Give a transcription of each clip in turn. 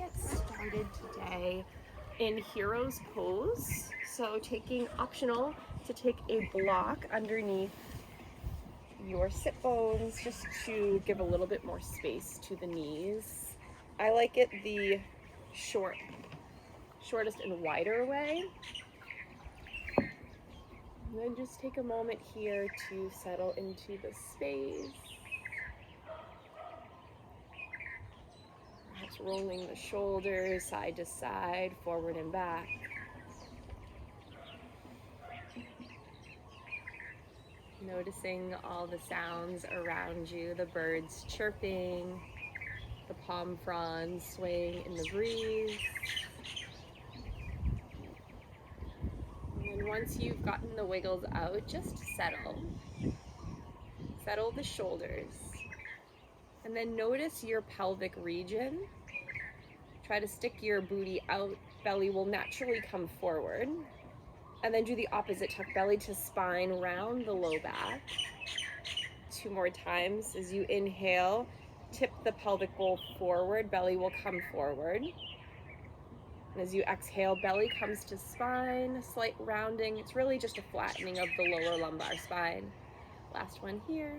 get started today in hero's pose. So taking optional to take a block underneath your sit bones just to give a little bit more space to the knees. I like it the shortest and wider way. And then just take a moment here to settle into the space. Perhaps rolling the shoulders side to side, forward and back. Noticing all the sounds around you, the birds chirping, the palm fronds swaying in the breeze. And then once you've gotten the wiggles out, just settle. Settle the shoulders. And then notice your pelvic region. Try to stick your booty out. Belly will naturally come forward. And then do the opposite, tuck belly to spine, round the low back. 2 more times. As you inhale, tip the pelvic bowl forward, belly will come forward. And as you exhale, belly comes to spine, slight rounding. It's really just a flattening of the lower lumbar spine. Last one here.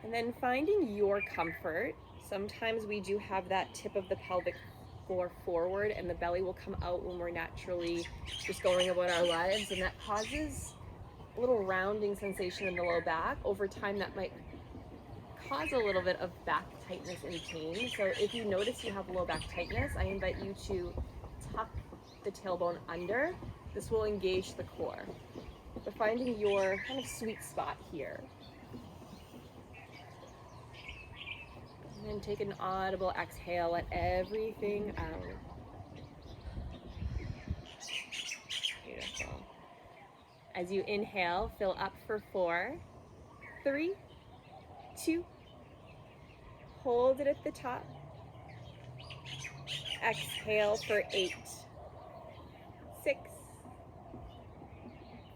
And then finding your comfort. Sometimes we do have that tip of the pelvic floor forward and the belly will come out when we're naturally just going about our lives, and that causes a little rounding sensation in the low back. Over time that might cause a little bit of back tightness and pain. So if you notice you have low back tightness, I invite you to tuck the tailbone under. This will engage the core. But finding your kind of sweet spot here. And then take an audible exhale, let everything out. Beautiful. As you inhale, fill up for 4, 3, 2, hold it at the top. Exhale for 8, 6,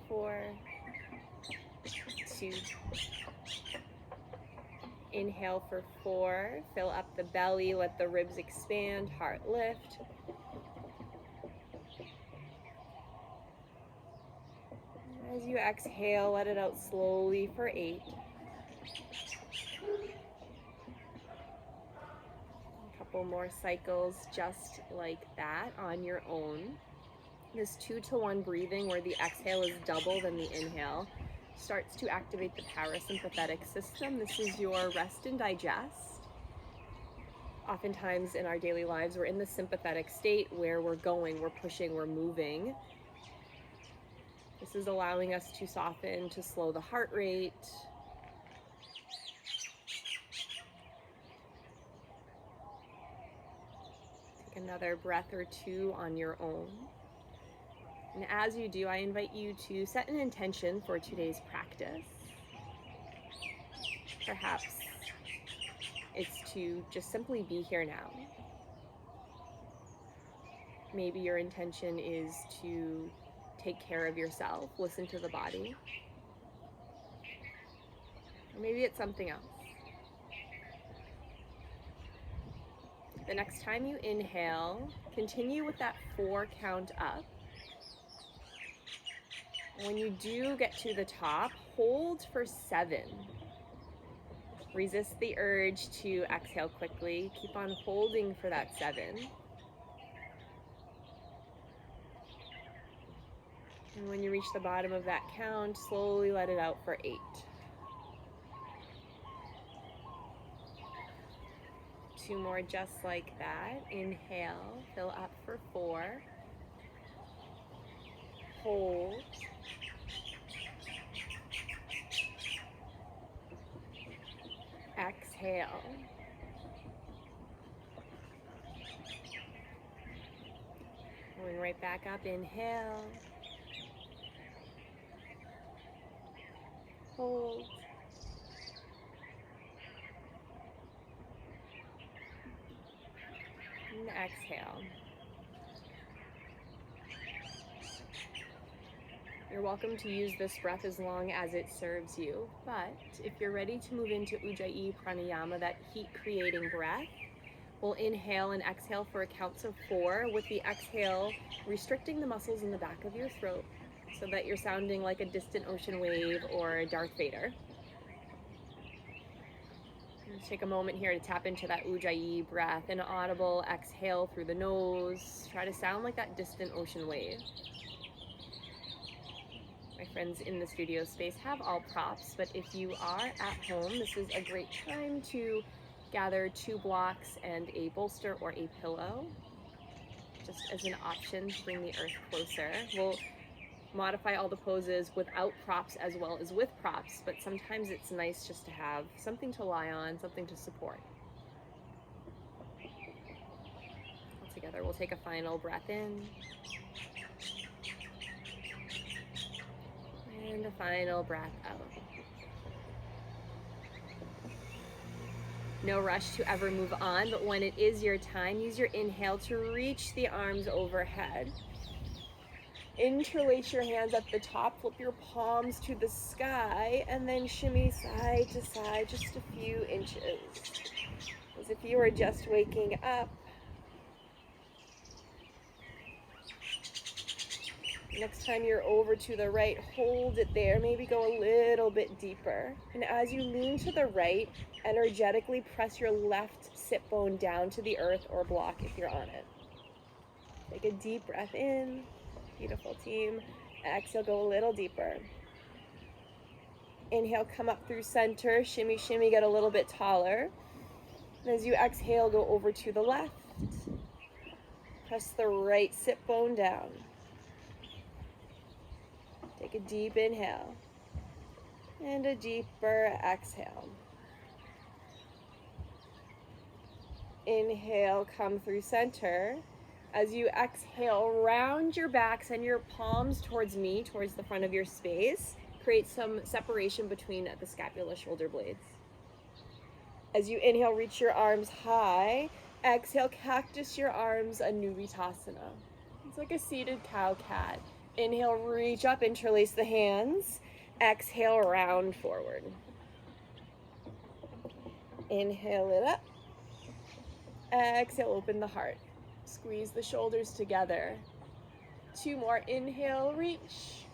4, 2. Inhale for 4, fill up the belly, let the ribs expand, heart lift. As you exhale, let it out slowly for 8. A couple more cycles just like that on your own. This 2-to-1 breathing where the exhale is double than the inhale starts to activate the parasympathetic system. This is your rest and digest. Oftentimes in our daily lives, we're in the sympathetic state where we're going, we're pushing, we're moving. This is allowing us to soften, to slow the heart rate. Take another breath or 2 on your own. And as you do, I invite you to set an intention for today's practice. Perhaps it's to just simply be here now. Maybe your intention is to take care of yourself, listen to the body. Or maybe it's something else. The next time you inhale, continue with that 4 count up. When you do get to the top, hold for 7. Resist the urge to exhale quickly. Keep on holding for that 7. And when you reach the bottom of that count, slowly let it out for 8. 2 more just like that. Inhale, fill up for 4. Hold. Exhale. Going right back up. Inhale. Hold. And exhale. You're welcome to use this breath as long as it serves you, but if you're ready to move into Ujjayi Pranayama, that heat-creating breath, we'll inhale and exhale for counts of 4, with the exhale restricting the muscles in the back of your throat so that you're sounding like a distant ocean wave or Darth Vader. Let's take a moment here to tap into that Ujjayi breath, an audible exhale through the nose. Try to sound like that distant ocean wave. My friends in the studio space have all props, but if you are at home, this is a great time to gather 2 blocks and a bolster or a pillow, just as an option to bring the earth closer. We'll modify all the poses without props as well as with props, but sometimes it's nice just to have something to lie on, something to support. All together, we'll take a final breath in. And a final breath out. No rush to ever move on, but when it is your time, use your inhale to reach the arms overhead. Interlace your hands at the top, flip your palms to the sky, and then shimmy side to side just a few inches, as if you were just waking up. Next time you're over to the right, hold it there, maybe go a little bit deeper. And as you lean to the right, energetically press your left sit bone down to the earth or block if you're on it. Take a deep breath in. Beautiful, team. Exhale, go a little deeper. Inhale, come up through center, shimmy, shimmy, get a little bit taller. And as you exhale, go over to the left. Press the right sit bone down. Take a deep inhale and a deeper exhale. Inhale, come through center. As you exhale, round your back, send your palms towards me, towards the front of your space. Create some separation between the scapula shoulder blades. As you inhale, reach your arms high. Exhale, cactus your arms, Anuvitasana. It's like a seated cow-cat. Inhale, reach up, interlace the hands. Exhale, round forward. Inhale it up. Exhale, open the heart. Squeeze the shoulders together. 2 more. Inhale, reach.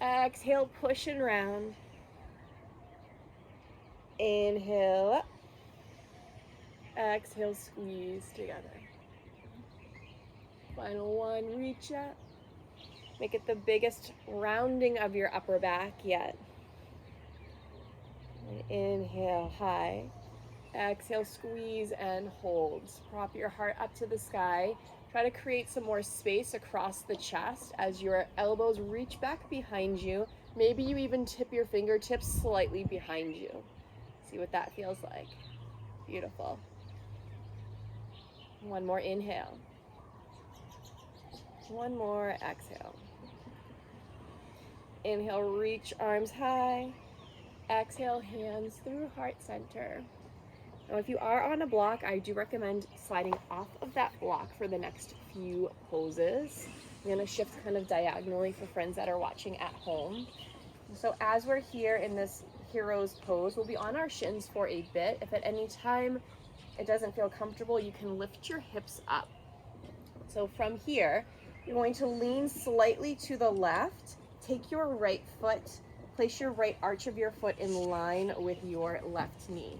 Exhale, push and round. Inhale up. Exhale, squeeze together. Final one, reach up. Make it the biggest rounding of your upper back yet. And inhale, high. Exhale, squeeze and hold. Prop your heart up to the sky. Try to create some more space across the chest as your elbows reach back behind you. Maybe you even tip your fingertips slightly behind you. See what that feels like. Beautiful. One more inhale. One more exhale. Inhale, reach arms high. Exhale, hands through heart center. Now, if you are on a block, I do recommend sliding off of that block for the next few poses. I'm going to shift kind of diagonally for friends that are watching at home. So as we're here in this hero's pose, we'll be on our shins for a bit. If at any time it doesn't feel comfortable, you can lift your hips up. So from here, you're going to lean slightly to the left. Take your right foot, place your right arch of your foot in line with your left knee.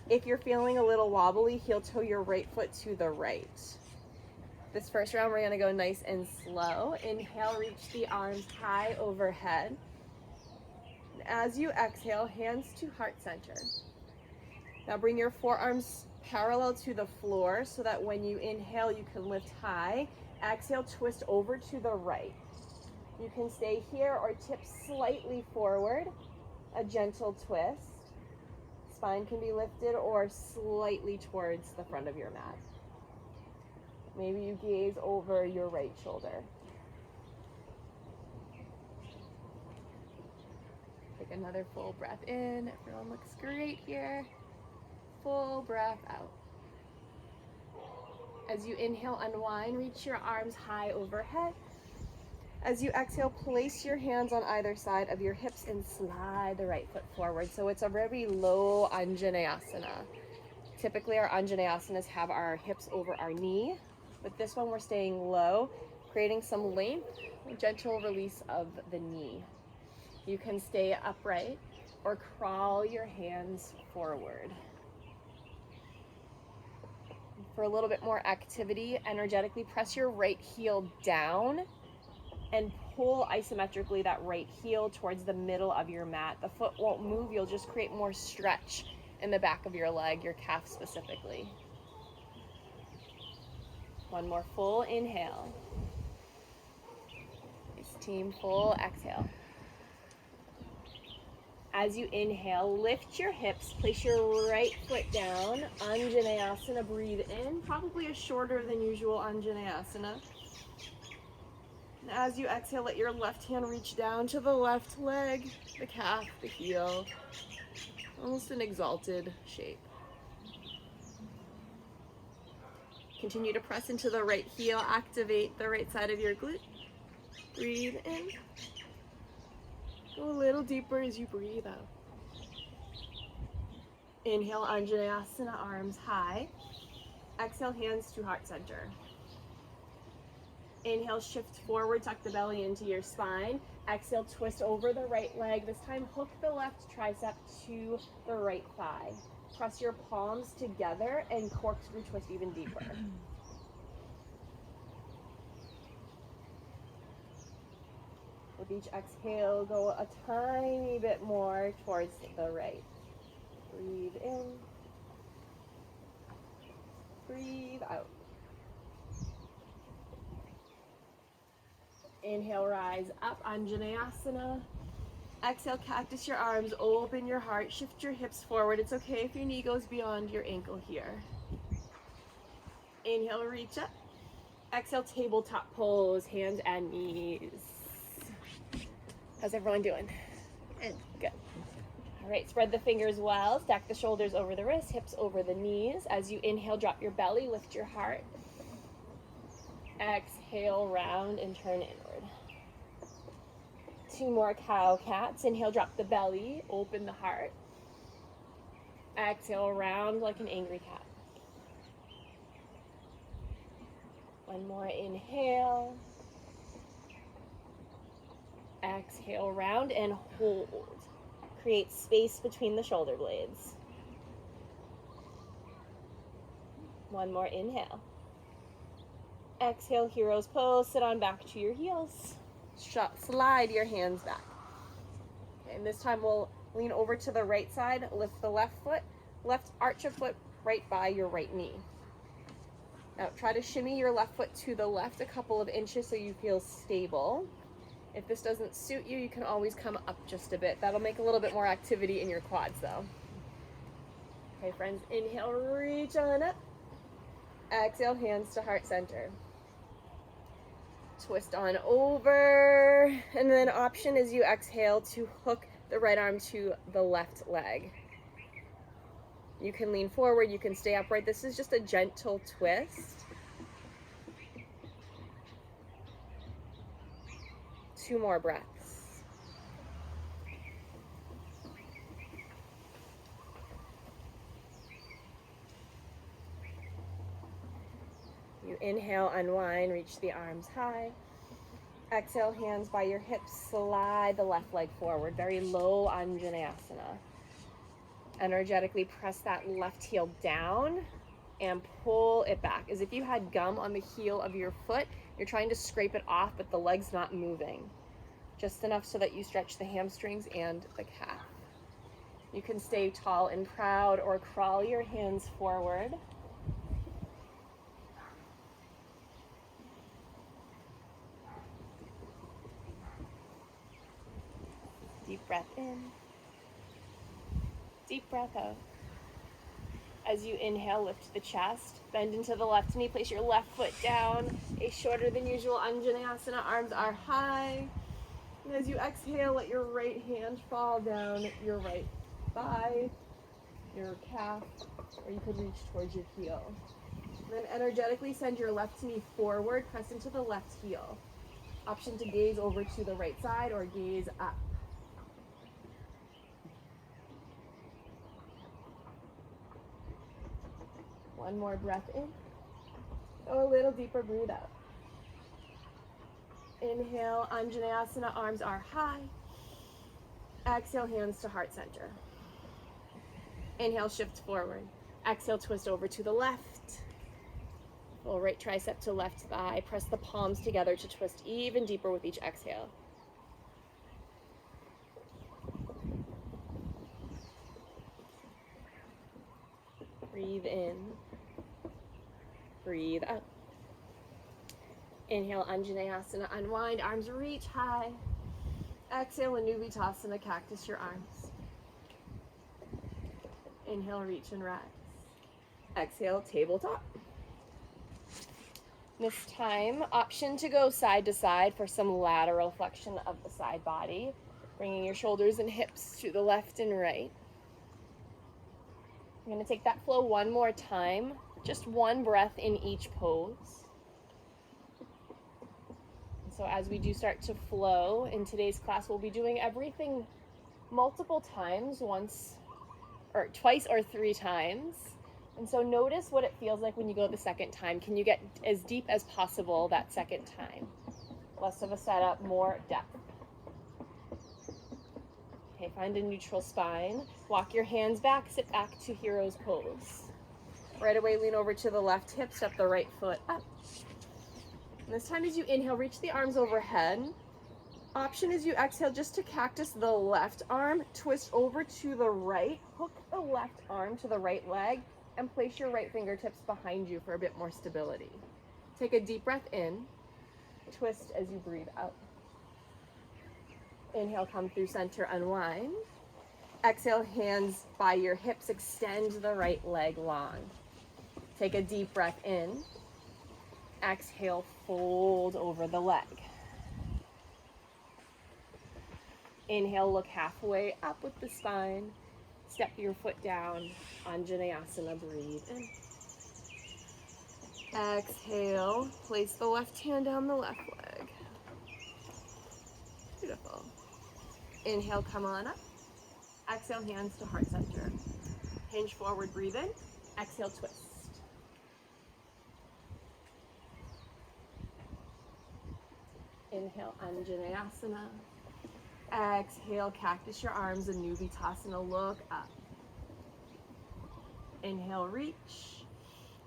If you're feeling a little wobbly, heel toe your right foot to the right. This first round, we're gonna go nice and slow. Inhale, reach the arms high overhead. And as you exhale, hands to heart center. Now bring your forearms parallel to the floor so that when you inhale, you can lift high. Exhale, twist over to the right. You can stay here or tip slightly forward, a gentle twist. Spine can be lifted or slightly towards the front of your mat. Maybe you gaze over your right shoulder. Take another full breath in. Everyone looks great here. Full breath out. As you inhale, unwind, reach your arms high overhead. As you exhale, place your hands on either side of your hips and slide the right foot forward. So it's a very low Anjaneyasana. Typically our Anjaneyasanas have our hips over our knee, but this one we're staying low, creating some length, gentle release of the knee. You can stay upright or crawl your hands forward. For a little bit more activity, energetically press your right heel down and pull isometrically that right heel towards the middle of your mat. The foot won't move, you'll just create more stretch in the back of your leg, your calf specifically. One more full inhale. Nice team, full exhale. As you inhale, lift your hips, place your right foot down, Anjaneyasana, breathe in, probably a shorter than usual Anjaneyasana. And as you exhale, let your left hand reach down to the left leg, the calf, the heel, almost an exalted shape. Continue to press into the right heel, activate the right side of your glute. Breathe in. Go a little deeper as you breathe out. Inhale, Anjaneyasana, arms high. Exhale, hands to heart center. Inhale, shift forward, tuck the belly into your spine. Exhale, twist over the right leg. This time, hook the left tricep to the right thigh. Press your palms together and corkscrew twist even deeper. With each exhale, go a tiny bit more towards the right. Breathe in. Breathe out. Inhale, rise up, Anjaneyasana. Exhale, cactus your arms, open your heart, shift your hips forward. It's okay if your knee goes beyond your ankle here. Inhale, reach up. Exhale, tabletop pose, hands and knees. How's everyone doing? Good. All right, spread the fingers well, stack the shoulders over the wrists, hips over the knees. As you inhale, drop your belly, lift your heart. Exhale, round and turn inward. 2 more cow cats. Inhale, drop the belly, open the heart. Exhale, round like an angry cat. 1 more inhale. Exhale, round and hold. Create space between the shoulder blades. 1 more inhale. Exhale, hero's pose, sit on back to your heels. Slide your hands back. Okay, and this time we'll lean over to the right side, lift the left foot, left arch of foot right by your right knee. Now try to shimmy your left foot to the left a couple of inches so you feel stable. If this doesn't suit you, you can always come up just a bit. That'll make a little bit more activity in your quads though. Okay, friends, inhale, reach on up. Exhale, hands to heart center. Twist on over, and then option is you exhale to hook the right arm to the left leg. You can lean forward, you can stay upright. This is just a gentle twist. 2 more breaths. You inhale, unwind, reach the arms high. Exhale, hands by your hips, slide the left leg forward, very low Anjaneyasana. Energetically press that left heel down and pull it back, as if you had gum on the heel of your foot. You're trying to scrape it off, but the leg's not moving. Just enough so that you stretch the hamstrings and the calf. You can stay tall and proud or crawl your hands forward. Deep breath in. Deep breath out. As you inhale, lift the chest, bend into the left knee, place your left foot down, a shorter than usual Anjaneyasana, arms are high. And as you exhale, let your right hand fall down your right thigh, your calf, or you could reach towards your heel. Then energetically send your left knee forward, press into the left heel. Option to gaze over to the right side or gaze up. One more breath in. Go a little deeper, breathe out. Inhale, Anjaneyasana, arms are high. Exhale, hands to heart center. Inhale, shift forward. Exhale, twist over to the left. Pull right tricep to left thigh. Press the palms together to twist even deeper with each exhale. Breathe in. Breathe out. Inhale, Anjaneyasana, unwind, arms reach high. Exhale, Anuvitasana, cactus your arms. Inhale, reach and rise. Exhale, tabletop. This time, option to go side to side for some lateral flexion of the side body, bringing your shoulders and hips to the left and right. I'm going to take that flow one more time, just one breath in each pose. So as we do start to flow in today's class, we'll be doing everything multiple times, twice or three times. And so notice what it feels like when you go the second time. Can you get as deep as possible that second time? Less of a setup, more depth. Okay, find a neutral spine. Walk your hands back, sit back to hero's pose. Right away, lean over to the left hip, step the right foot up. And this time as you inhale, reach the arms overhead. Option as you exhale just to cactus the left arm, twist over to the right, hook the left arm to the right leg, and place your right fingertips behind you for a bit more stability. Take a deep breath in, twist as you breathe out. Inhale, come through center, unwind. Exhale, hands by your hips, extend the right leg long. Take a deep breath in. Exhale, fold over the leg. Inhale, look halfway up with the spine. Step your foot down, Anjaneyasana, breathe in. Exhale, place the left hand down the left leg. Beautiful. Inhale, come on up. Exhale, hands to heart center. Hinge forward, breathe in. Exhale, twist. Inhale, Anjaneyasana. Exhale, cactus your arms, Anuvitasana, look up. Inhale, reach.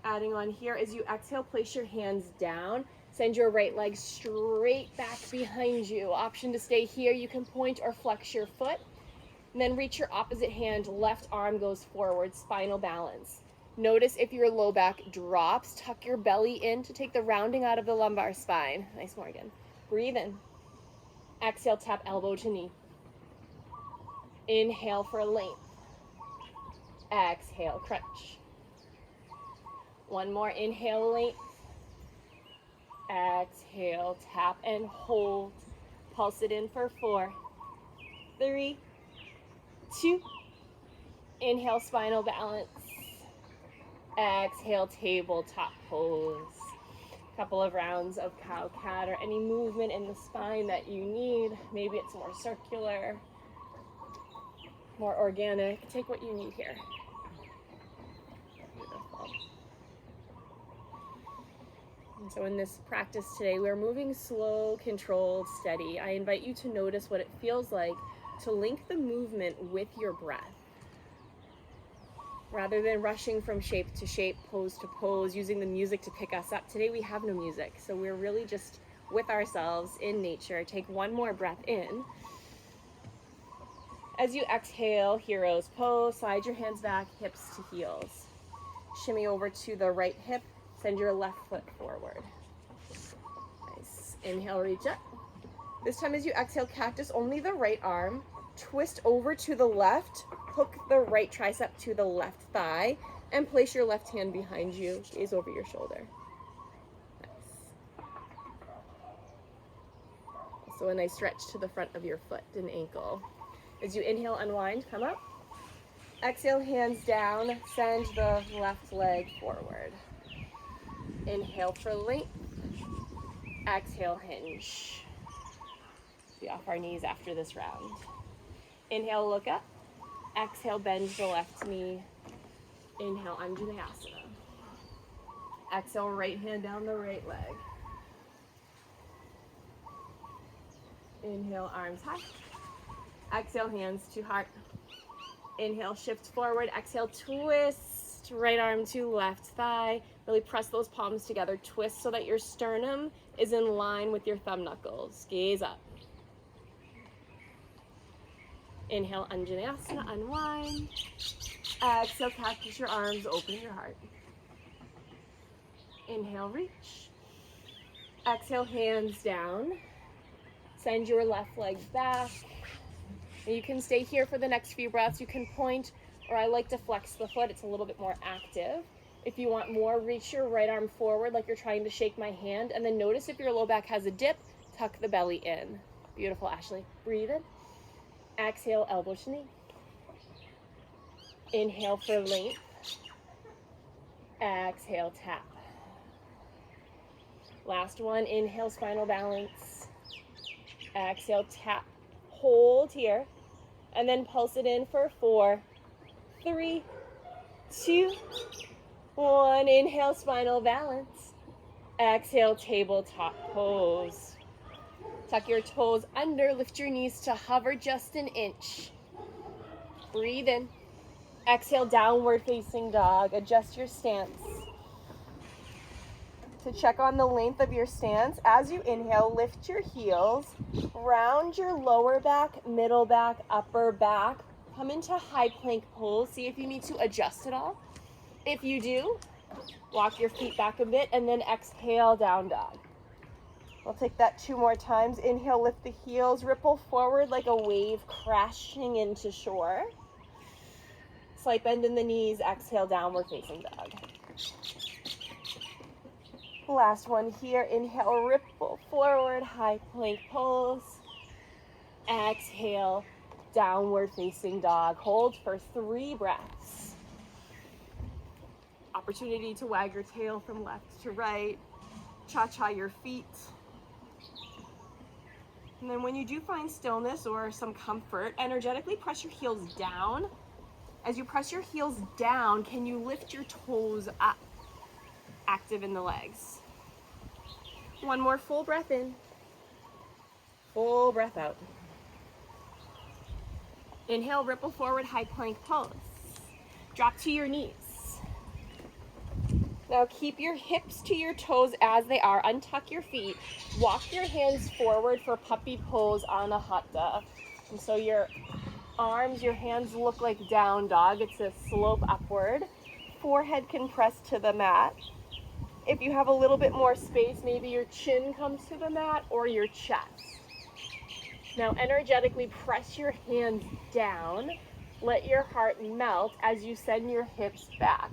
Adding on here, as you exhale, place your hands down. Send your right leg straight back behind you. Option to stay here. You can point or flex your foot. And then reach your opposite hand. Left arm goes forward, spinal balance. Notice if your low back drops, tuck your belly in to take the rounding out of the lumbar spine. Nice, Morgan. Breathe in. Exhale, tap elbow to knee. Inhale for length. Exhale, crunch. One more, inhale, length. Exhale, tap and hold. Pulse it in for 4, 3, 2. Inhale, spinal balance. Exhale, tabletop pose. Couple of rounds of cow-cat or any movement in the spine that you need. Maybe it's more circular, more organic. Take what you need here. Beautiful. And so in this practice today, we're moving slow, controlled, steady. I invite you to notice what it feels like to link the movement with your breath. Rather than rushing from shape to shape, pose to pose, using the music to pick us up. Today we have no music, so we're really just with ourselves in nature. Take one more breath in. As you exhale, hero's pose, slide your hands back, hips to heels. Shimmy over to the right hip, send your left foot forward. Nice. Inhale, reach up. This time as you exhale, cactus only the right arm. Twist over to the left, hook the right tricep to the left thigh, and place your left hand behind you, gaze over your shoulder. Nice. Also a nice stretch to the front of your foot and ankle. As you inhale, unwind, come up. Exhale, hands down, send the left leg forward. Inhale for length. Exhale, hinge. Be off our knees after this round. Inhale, look up. Exhale, bend the left knee. Inhale, Anjaneyasana. Exhale, right hand down the right leg. Inhale, arms high. Exhale, hands to heart. Inhale, shift forward. Exhale, twist. Right arm to left thigh. Really press those palms together. Twist so that your sternum is in line with your thumb knuckles. Gaze up. Inhale, Anjaneyasana, unwind. Exhale, cactus your arms, open your heart. Inhale, reach. Exhale, hands down. Send your left leg back. And you can stay here for the next few breaths. You can point, or I like to flex the foot. It's a little bit more active. If you want more, reach your right arm forward like you're trying to shake my hand. And then notice if your low back has a dip, tuck the belly in. Beautiful, Ashley. Breathe in. Exhale, elbow to knee. Inhale for length. Exhale, tap. Last one, inhale, spinal balance. Exhale, tap. Hold here. And then pulse it in for 4, 3, 2, 1. Inhale, spinal balance. Exhale, tabletop pose. Tuck your toes under, lift your knees to hover just an inch. Breathe in. Exhale, downward facing dog. Adjust your stance. To check on the length of your stance, as you inhale, lift your heels, round your lower back, middle back, upper back. Come into high plank pose. See if you need to adjust it all. If you do, walk your feet back a bit and then exhale, down dog. We'll take that 2 more times. Inhale, lift the heels, ripple forward like a wave crashing into shore. Slight bend in the knees, exhale, downward facing dog. Last one here. Inhale, ripple forward, high plank pose. Exhale, downward facing dog. Hold for 3 breaths. Opportunity to wag your tail from left to right. Cha-cha your feet. And then when you do find stillness or some comfort, energetically press your heels down. As you press your heels down, can you lift your toes up? Active in the legs. 1 more full breath in. Full breath out. Inhale, ripple forward, high plank pose. Drop to your knees. Now keep your hips to your toes as they are. Untuck your feet. Walk your hands forward for puppy pose Anahata. And so your arms, your hands look like down dog. It's a slope upward. Forehead can press to the mat. If you have a little bit more space, maybe your chin comes to the mat or your chest. Now energetically press your hands down. Let your heart melt as you send your hips back.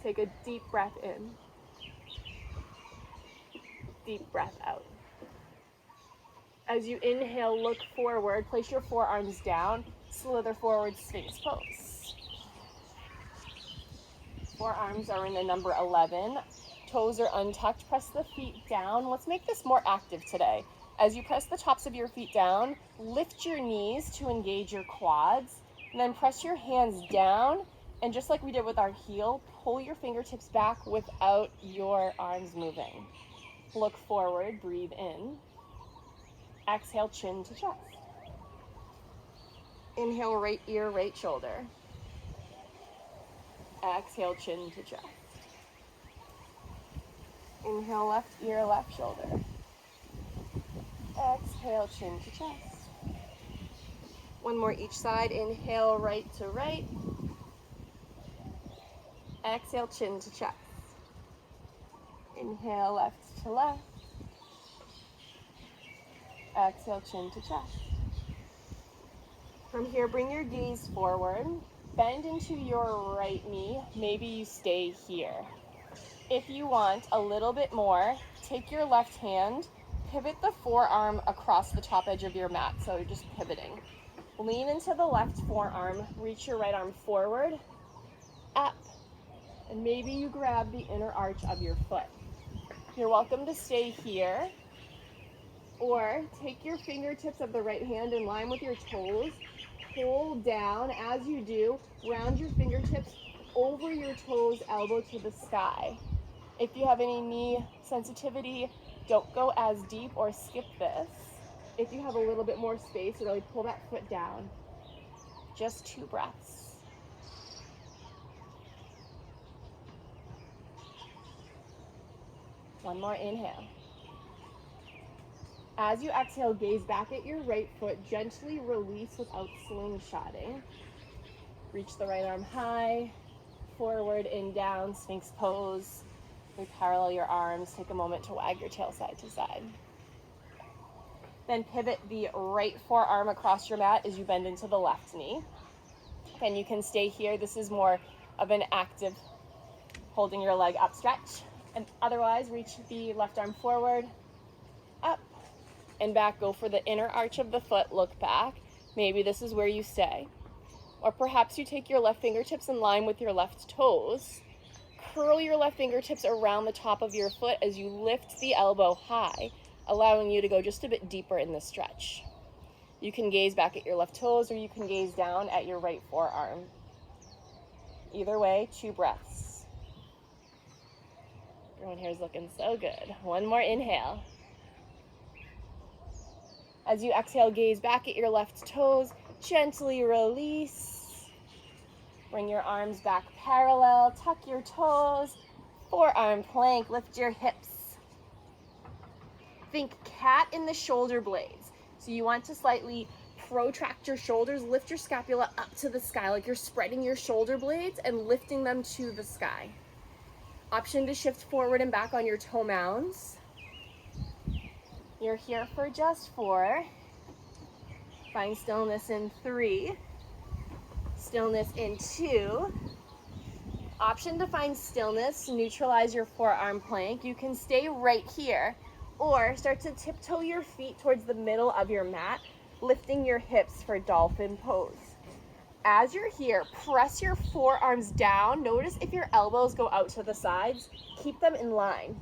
Take a deep breath in. Deep breath out. As you inhale, look forward. Place your forearms down. Slither forward, Sphinx pose. Forearms are in the number 11. Toes are untucked. Press the feet down. Let's make this more active today. As you press the tops of your feet down, lift your knees to engage your quads. And then press your hands down. And just like we did with our heel, pull your fingertips back without your arms moving. Look forward, breathe in. Exhale, chin to chest. Inhale, right ear, right shoulder. Exhale, chin to chest. Inhale, left ear, left shoulder. Exhale, chin to chest. 1 more each side. Inhale, right to right. Exhale, chin to chest. Inhale, left to left. Exhale, chin to chest. From here, bring your gaze forward. Bend into your right knee. Maybe you stay here. If you want a little bit more, take your left hand, pivot the forearm across the top edge of your mat. So you're just pivoting. Lean into the left forearm. Reach your right arm forward, up, And maybe you grab the inner arch of your foot. You're welcome to stay here, or take your fingertips of the right hand in line with your toes. Pull down. As you do, round your fingertips over your toes, elbow to the sky. If you have any knee sensitivity, don't go as deep or skip this. If you have a little bit more space, really pull that foot down. Just 2 breaths. One more inhale. As you exhale, gaze back at your right foot. Gently release without slingshotting. Reach the right arm high, forward and down, Sphinx pose. Parallel your arms. Take a moment to wag your tail side to side. Then pivot the right forearm across your mat as you bend into the left knee. Then you can stay here. This is more of an active holding your leg up stretch. And otherwise, reach the left arm forward, up, and back. Go for the inner arch of the foot. Look back. Maybe this is where you stay. Or perhaps you take your left fingertips in line with your left toes. Curl your left fingertips around the top of your foot as you lift the elbow high, allowing you to go just a bit deeper in the stretch. You can gaze back at your left toes, or you can gaze down at your right forearm. Either way, 2 breaths. Everyone here is looking so good. One more inhale. As you exhale, gaze back at your left toes, gently release. Bring your arms back parallel, tuck your toes, forearm plank, lift your hips. Think cat in the shoulder blades. So you want to slightly protract your shoulders, lift your scapula up to the sky, like you're spreading your shoulder blades and lifting them to the sky. Option to shift forward and back on your toe mounds. You're here for just 4. Find stillness in 3. Stillness in 2. Option to find stillness, neutralize your forearm plank. You can stay right here, or start to tiptoe your feet towards the middle of your mat, lifting your hips for dolphin pose. As you're here, press your forearms down. Notice if your elbows go out to the sides, keep them in line.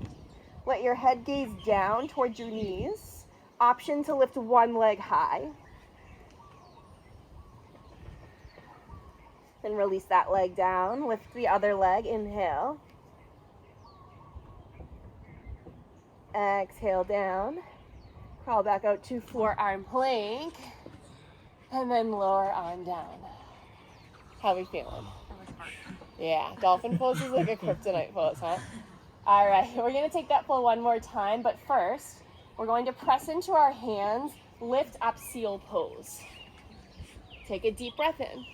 Let your head gaze down towards your knees. Option to lift one leg high. Then release that leg down. Lift the other leg. Inhale. Exhale down. Crawl back out to forearm plank. And then lower arm down. How are we feeling? Yeah, dolphin pose is like a kryptonite pose, huh? All right, we're going to take that flow one more time, but first, we're going to press into our hands, lift up seal pose. Take a deep breath in.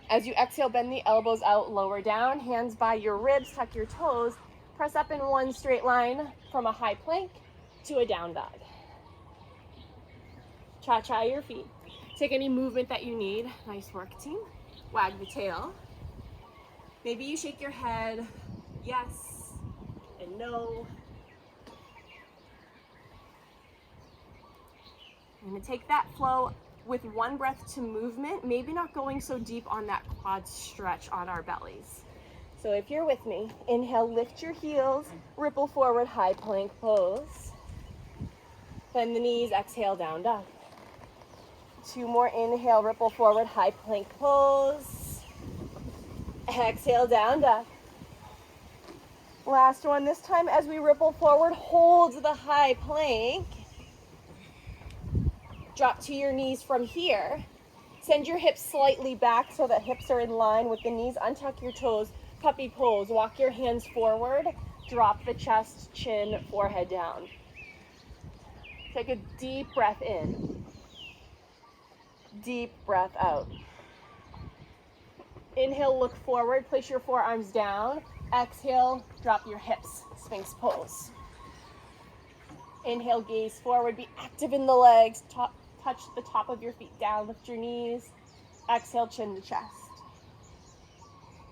As you exhale, bend the elbows out, lower down, hands by your ribs, tuck your toes, press up in one straight line from a high plank to a down dog. Cha-cha your feet. Take any movement that you need. Nice work, team. Wag the tail. Maybe you shake your head, yes and no. I'm going to take that flow with one breath to movement, maybe not going so deep on that quad stretch on our bellies. So if you're with me, inhale, lift your heels, ripple forward, high plank pose. Bend the knees, exhale, down dog. 2 more, inhale, ripple forward, high plank pose. Exhale, down dog. Last one, this time as we ripple forward, hold the high plank. Drop to your knees from here. Send your hips slightly back so that hips are in line with the knees. Untuck your toes, puppy pose. Walk your hands forward. Drop the chest, chin, forehead down. Take a deep breath in. Deep breath out. Inhale, look forward. Place your forearms down. Exhale, drop your hips, Sphinx pose. Inhale, gaze forward. Be active in the legs. Touch the top of your feet down. Lift your knees. Exhale, chin to chest.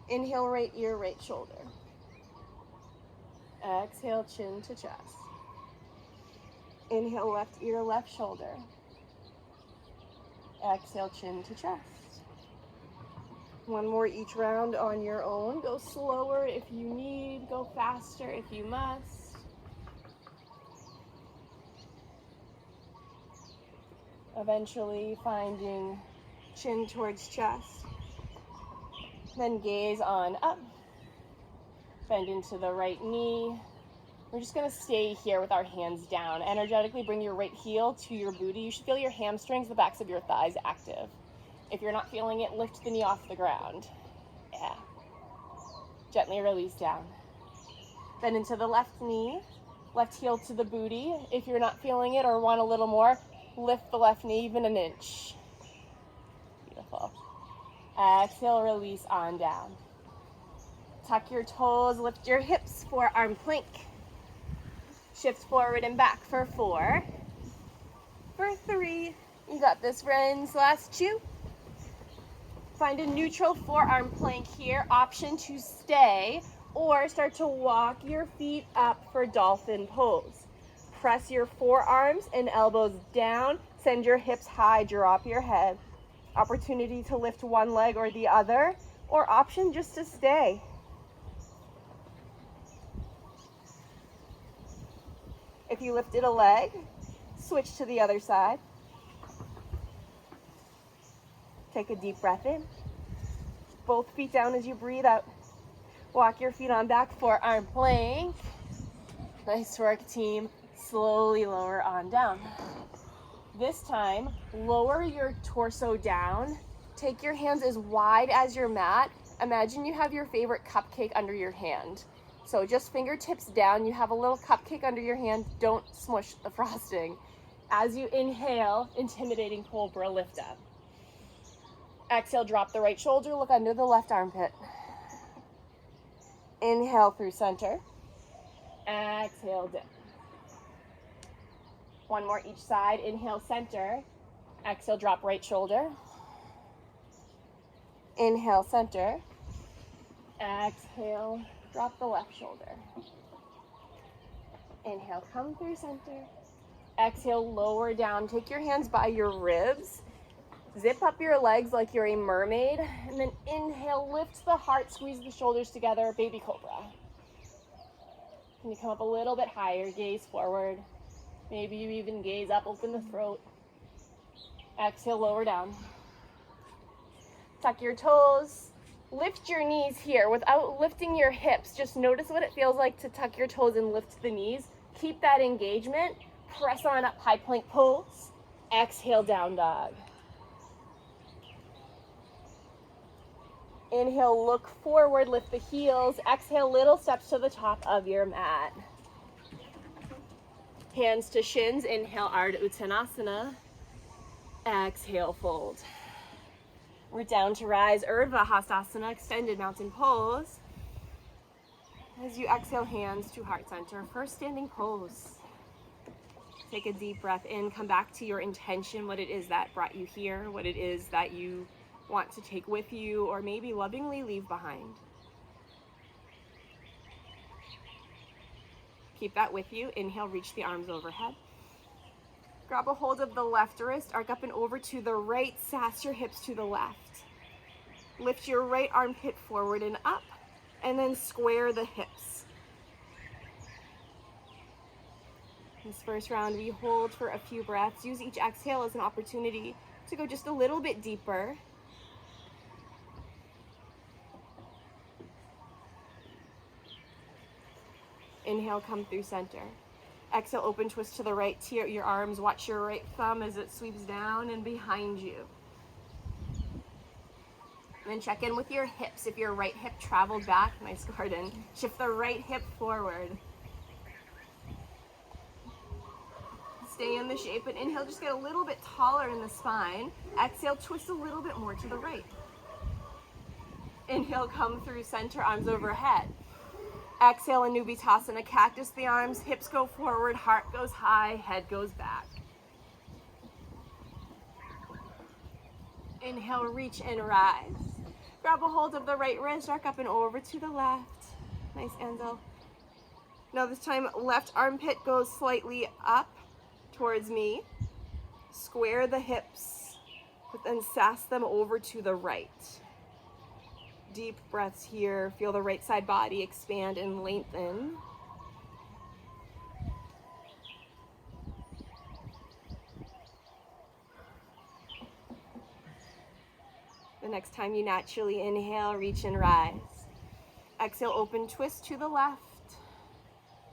Inhale, right ear, right shoulder. Exhale, chin to chest. Inhale, left ear, left shoulder. Exhale, chin to chest. One more each round on your own. Go slower if you need, go faster if you must. Eventually finding chin towards chest. Then gaze on up. Bend into the right knee. We're just gonna stay here with our hands down. Energetically bring your right heel to your booty. You should feel your hamstrings, the backs of your thighs active. If you're not feeling it, lift the knee off the ground. Yeah. Gently release down. Then into the left knee, left heel to the booty. If you're not feeling it or want a little more, lift the left knee even an inch. Beautiful. Exhale, release on down. Tuck your toes, lift your hips, forearm plank. Shift forward and back for 4, for 3. You got this, friends. Last 2. Find a neutral forearm plank here. Option to stay or start to walk your feet up for dolphin pose. Press your forearms and elbows down. Send your hips high, drop your head. Opportunity to lift one leg or the other, or option just to stay. If you lifted a leg, switch to the other side. Take a deep breath in. Both feet down as you breathe out. Walk your feet on back, forearm plank. Nice work, team. Slowly lower on down. This time, lower your torso down. Take your hands as wide as your mat. Imagine you have your favorite cupcake under your hand. So just fingertips down. You have a little cupcake under your hand. Don't smush the frosting. As you inhale, intimidating cobra, lift up. Exhale, drop the right shoulder, look under the left armpit. Inhale through center. Exhale, dip. One more each side. Inhale, center. Exhale, drop right shoulder. Inhale, center. Exhale, drop the left shoulder. Inhale, come through center. Exhale, lower down. Take your hands by your ribs. Zip up your legs like you're a mermaid. And then inhale, lift the heart, squeeze the shoulders together, baby cobra. Can you come up a little bit higher? Gaze forward. Maybe you even gaze up, open the throat. Exhale, lower down. Tuck your toes. Lift your knees here without lifting your hips. Just notice what it feels like to tuck your toes and lift the knees. Keep that engagement. Press on up, high plank pose. Exhale, down dog. Inhale, look forward, lift the heels. Exhale, little steps to the top of your mat. Hands to shins. Inhale, Ardha Uttanasana. Exhale, fold. We're down to rise, Urdhva Hastasana, extended mountain pose. As you exhale, hands to heart center, first standing pose. Take a deep breath in, come back to your intention, what it is that brought you here, what it is that you want to take with you, or maybe lovingly leave behind. Keep that with you. Inhale, reach the arms overhead. Grab a hold of the left wrist, arc up and over to the right, sass your hips to the left. Lift your right armpit forward and up, and then square the hips. This first round, we hold for a few breaths. Use each exhale as an opportunity to go just a little bit deeper. Inhale, come through center. Exhale, open twist to the right, tear your arms, watch your right thumb as it sweeps down and behind you. And then check in with your hips. If your right hip traveled back, nice garden, shift the right hip forward. Stay in the shape, and inhale, just get a little bit taller in the spine. Exhale, twist a little bit more to the right. Inhale, come through center, arms overhead. Exhale, Anubitasana, cactus the arms, hips go forward, heart goes high, head goes back. Inhale, reach and rise. Grab a hold of the right wrist, arc up and over to the left. Nice, Enzo. Now this time, left armpit goes slightly up towards me. Square the hips, but then sass them over to the right. Deep breaths here. Feel the right side body expand and lengthen. The next time you naturally inhale, reach and rise. Exhale, open, twist to the left.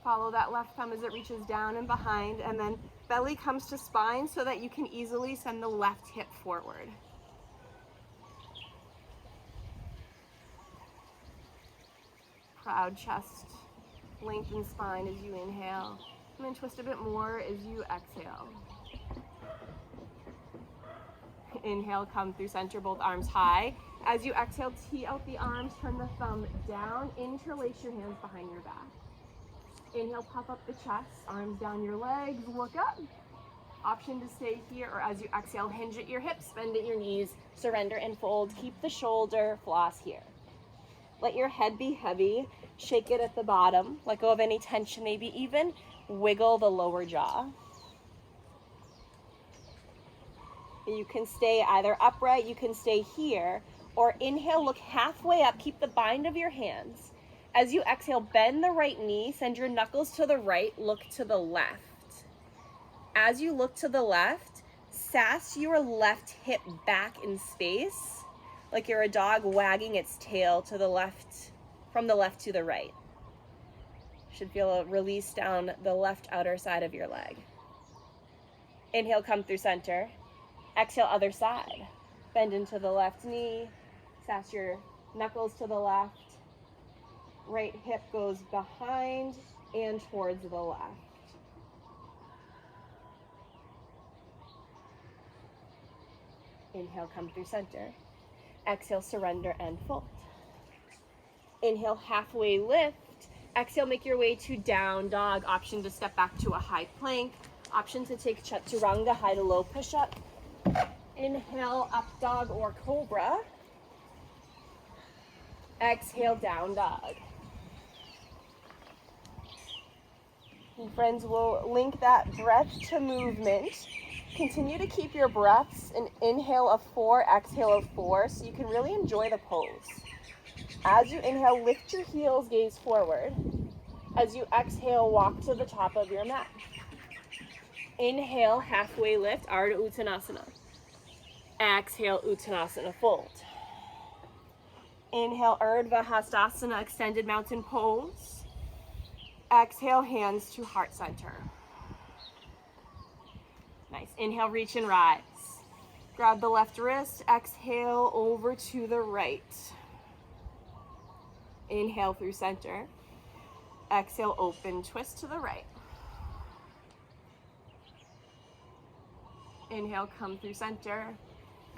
Follow that left thumb as it reaches down and behind, and then belly comes to spine so that you can easily send the left hip forward. Proud chest, lengthen spine as you inhale, and then twist a bit more as you exhale. Inhale, come through center, both arms high. As you exhale, tee out the arms, turn the thumb down, interlace your hands behind your back. Inhale, puff up the chest, arms down your legs, look up. Option to stay here, or as you exhale, hinge at your hips, bend at your knees, surrender and fold. Keep the shoulder floss here. Let your head be heavy, shake it at the bottom, let go of any tension, maybe even wiggle the lower jaw. You can stay either upright, you can stay here, or inhale, look halfway up, keep the bind of your hands. As you exhale, bend the right knee, send your knuckles to the right, look to the left. As you look to the left, sass your left hip back in space, like you're a dog wagging its tail to the left, from the left to the right. Should feel a release down the left outer side of your leg. Inhale, come through center. Exhale, other side. Bend into the left knee, sass your knuckles to the left. Right hip goes behind and towards the left. Inhale, come through center. Exhale, surrender and fold. Inhale, halfway lift. Exhale, make your way to down dog. Option to step back to a high plank. Option to take chaturanga, high to low push-up. Inhale, up dog or cobra. Exhale, down dog. And friends, we'll link that breath to movement. Continue to keep your breaths an inhale of 4, exhale of 4, so you can really enjoy the pose. As you inhale, lift your heels, gaze forward. As you exhale, walk to the top of your mat. Inhale, halfway lift, Ardha Uttanasana. Exhale, Uttanasana, fold. Inhale, Urdhva Hastasana, extended mountain pose. Exhale, hands to heart center. Nice. Inhale, reach and rise. Grab the left wrist. Exhale, over to the right. Inhale through center. Exhale, open, twist to the right. Inhale, come through center.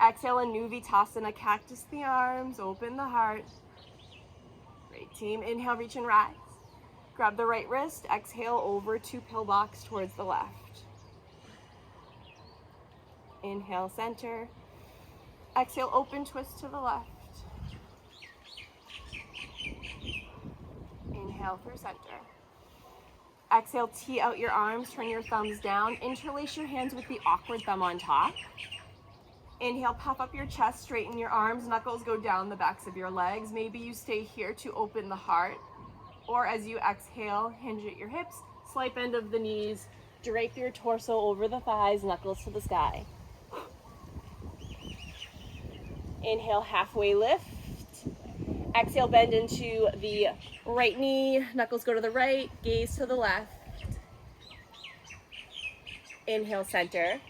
Exhale, Anuvitasana, cactus the arms, open the heart. Great team. Inhale, reach and rise. Grab the right wrist. Exhale, over to pillbox towards the left. Inhale, center. Exhale, open, twist to the left. Inhale through center. Exhale, tee out your arms, turn your thumbs down, interlace your hands with the awkward thumb on top. Inhale, puff up your chest, straighten your arms, knuckles go down the backs of your legs. Maybe you stay here to open the heart. Or as you exhale, hinge at your hips, slight bend of the knees, drape your torso over the thighs, knuckles to the sky. Inhale, halfway lift. Exhale, bend into the right knee, knuckles go to the right, gaze to the left. Inhale, center.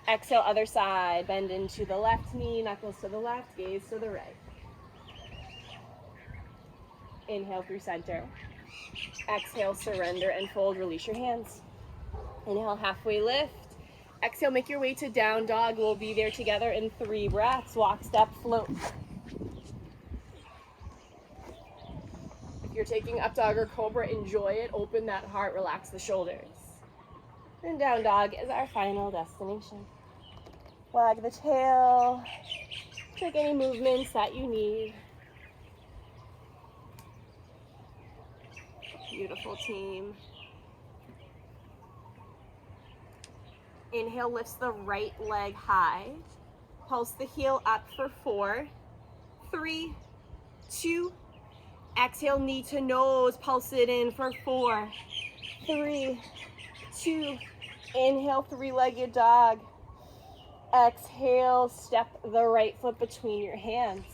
Exhale, other side, bend into the left knee, knuckles to the left, gaze to the right. Inhale through center. Exhale, surrender and fold, release your hands. Inhale, halfway lift. Exhale, make your way to down dog. We'll be there together in 3 breaths. Walk, step, float. If you're taking up dog or cobra, enjoy it. Open that heart, relax the shoulders. And down dog is our final destination. Wag the tail. Take any movements that you need. Beautiful team. Inhale, lifts the right leg high. Pulse the heel up for 4, 3, 2. Exhale, knee to nose, pulse it in for 4, 3, 2. Inhale, three-legged dog. Exhale, step the right foot between your hands.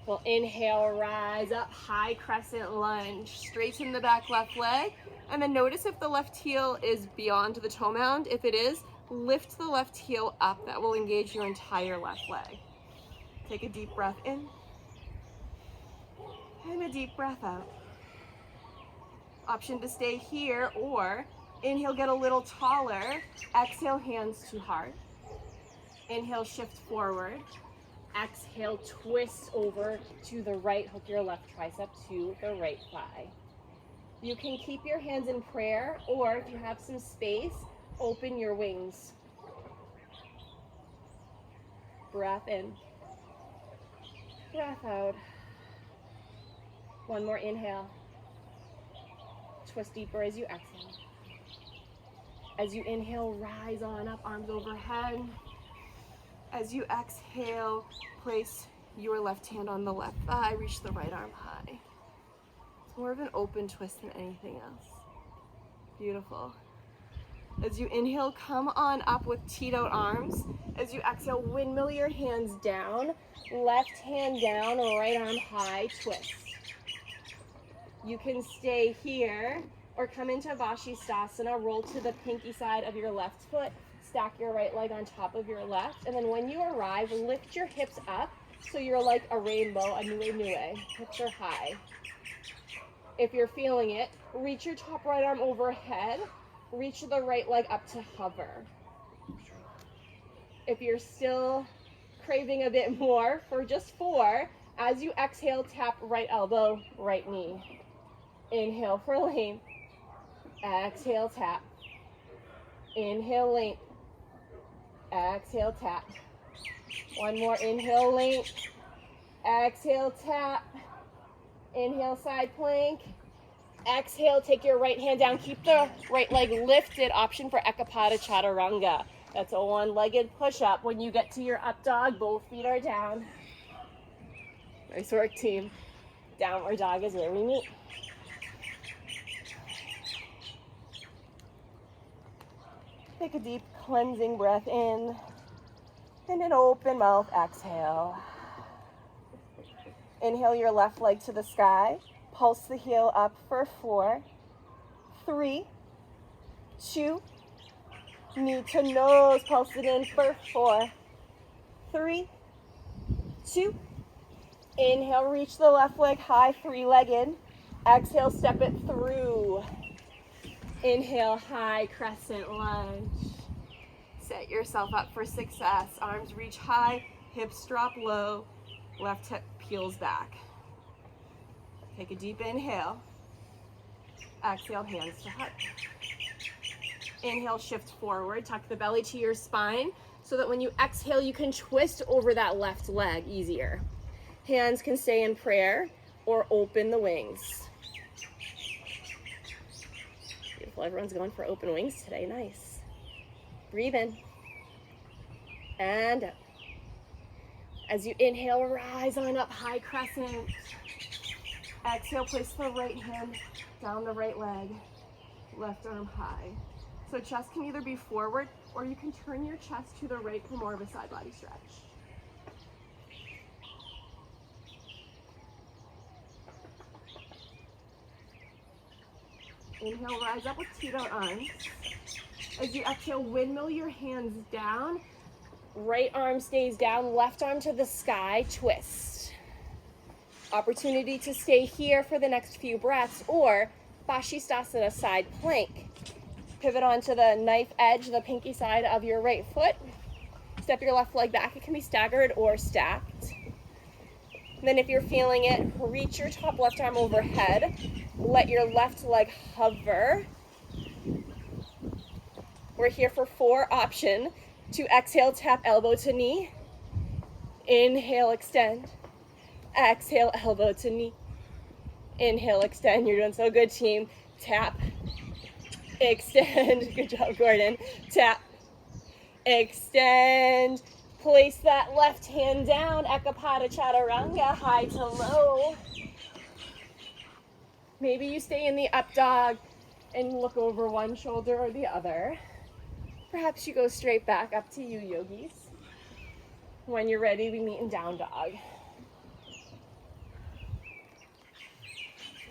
We'll inhale, rise up, high crescent lunge. Straighten the back left leg, and then notice if the left heel is beyond the toe mound. If it is, lift the left heel up. That will engage your entire left leg. Take a deep breath in, and a deep breath out. Option to stay here, or inhale, get a little taller. Exhale, hands to heart. Inhale, shift forward. Exhale, twist over to the right. Hook your left tricep to the right thigh. You can keep your hands in prayer, or if you have some space, open your wings. Breath in. Breath out. One more inhale. Twist deeper as you exhale. As you inhale, rise on up, arms overhead. As you exhale, place your left hand on the left thigh, reach the right arm high. It's more of an open twist than anything else. Beautiful. As you inhale, come on up with teed out arms. As you exhale, windmill your hands down, left hand down, right arm high, twist. You can stay here or come into Vashisthasana, roll to the pinky side of your left foot, stack your right leg on top of your left, and then when you arrive, lift your hips up so you're like a rainbow, a nue. Hips are high. If you're feeling it, reach your top right arm overhead, reach the right leg up to hover. If you're still craving a bit more, for just 4, as you exhale, tap right elbow, right knee. Inhale for length. Exhale, tap. Inhale, length. Exhale, tap. One more, inhale, length. Exhale, tap. Inhale, side plank. Exhale, take your right hand down. Keep the right leg lifted. Option for Ekapada Chaturanga. That's a one-legged push-up. When you get to your up dog, both feet are down. Nice work, team. Downward dog is where we meet. Take a deep cleansing breath in, and an open mouth exhale. Inhale your left leg to the sky. Pulse the heel up for 4, 3, 2, knee to nose, pulse it in for 4, 3, 2. Inhale, reach the left leg high, three-legged. Exhale, step it through. Inhale, high crescent lunge. Set yourself up for success. Arms reach high, hips drop low, left hip peels back. Take a deep inhale. Exhale, hands to heart. Inhale, shift forward, tuck the belly to your spine so that when you exhale, you can twist over that left leg easier. Hands can stay in prayer or open the wings. Beautiful, everyone's going for open wings today, nice. Breathe in and out. As you inhale, rise on up, high crescent. Exhale, place the right hand down the right leg, left arm high. So chest can either be forward or you can turn your chest to the right for more of a side body stretch. Inhale, rise up with teed out arms. As you exhale, windmill your hands down. Right arm stays down, left arm to the sky, twist. Opportunity to stay here for the next few breaths, or Vashisthasana side plank. Pivot onto the knife edge, the pinky side of your right foot. Step your left leg back. It can be staggered or stacked. And then if you're feeling it, reach your top left arm overhead. Let your left leg hover. We're here for 4. Option to exhale, tap elbow to knee. Inhale, extend. Exhale, elbow to knee. Inhale, extend. You're doing so good, team. Tap, extend. Good job, Gordon. Tap, extend, Place that left hand down, Ekapada Chaturanga, high to low. Maybe you stay in the up dog and look over one shoulder or the other. Perhaps you go straight back, up to you, yogis. When you're ready, we meet in down dog.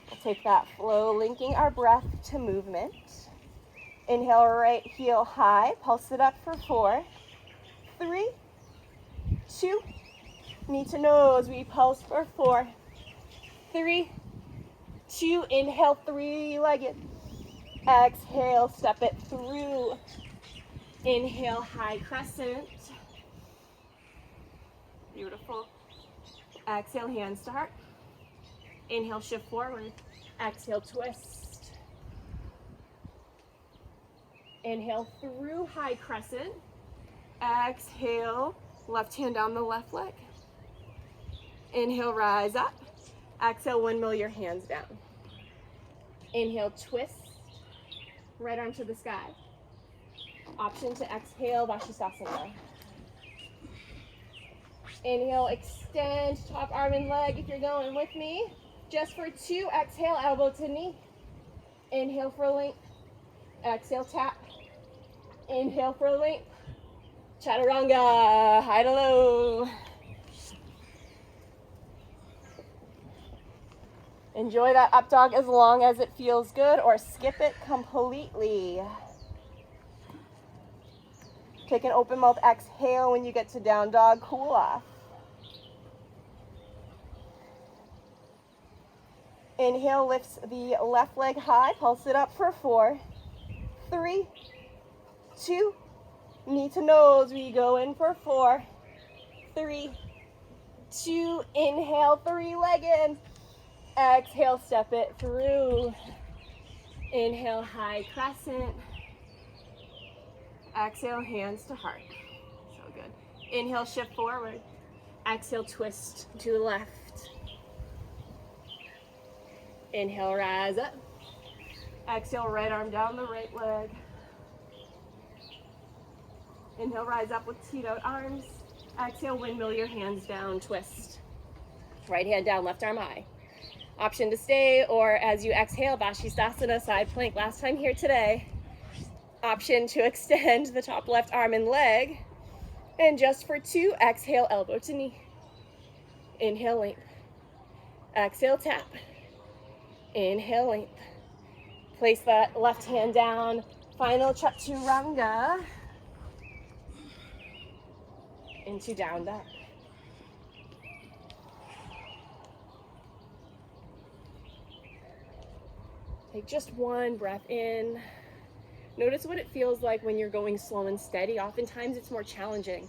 We'll take that flow, linking our breath to movement. Inhale, right heel high, pulse it up for 4, 3, 2, knee to nose, we pulse for 4, 3, 2, inhale, 3-legged. Exhale, step it through. Inhale, high crescent. Beautiful. Exhale, hands to heart. Inhale, shift forward. Exhale, twist. Inhale through high crescent. Exhale, left hand down the left leg. Inhale, rise up. Exhale, windmill your hands down. Inhale, twist. Right arm to the sky. Option to exhale, Vashisthasana. Inhale, extend top arm and leg if you're going with me. Just for 2, exhale, elbow to knee. Inhale for length. Exhale, tap. Inhale for length. Chaturanga, high to low. Enjoy that up dog as long as it feels good, or skip it completely. Take an open mouth exhale when you get to down dog, cool off. Inhale lifts the left leg high, pulse it up for 4, 3, 2, knee to nose, we go in for 4, 3, 2, inhale, 3-legged. Exhale, step it through. Inhale, high crescent. Exhale, hands to heart. So good. Inhale, shift forward. Exhale, twist to the left. Inhale, rise up. Exhale, right arm down the right leg. Inhale, rise up with teed out arms. Exhale, windmill your hands down, twist. Right hand down, left arm high. Option to stay, or as you exhale, Vashisthasana, side plank, last time here today. Option to extend the top left arm and leg. And just for 2, exhale, elbow to knee. Inhale, length. Exhale, tap. Inhale, length. Place that left hand down. Final Chaturanga. Into down dog. Take just one breath in. Notice what it feels like when you're going slow and steady. Oftentimes it's more challenging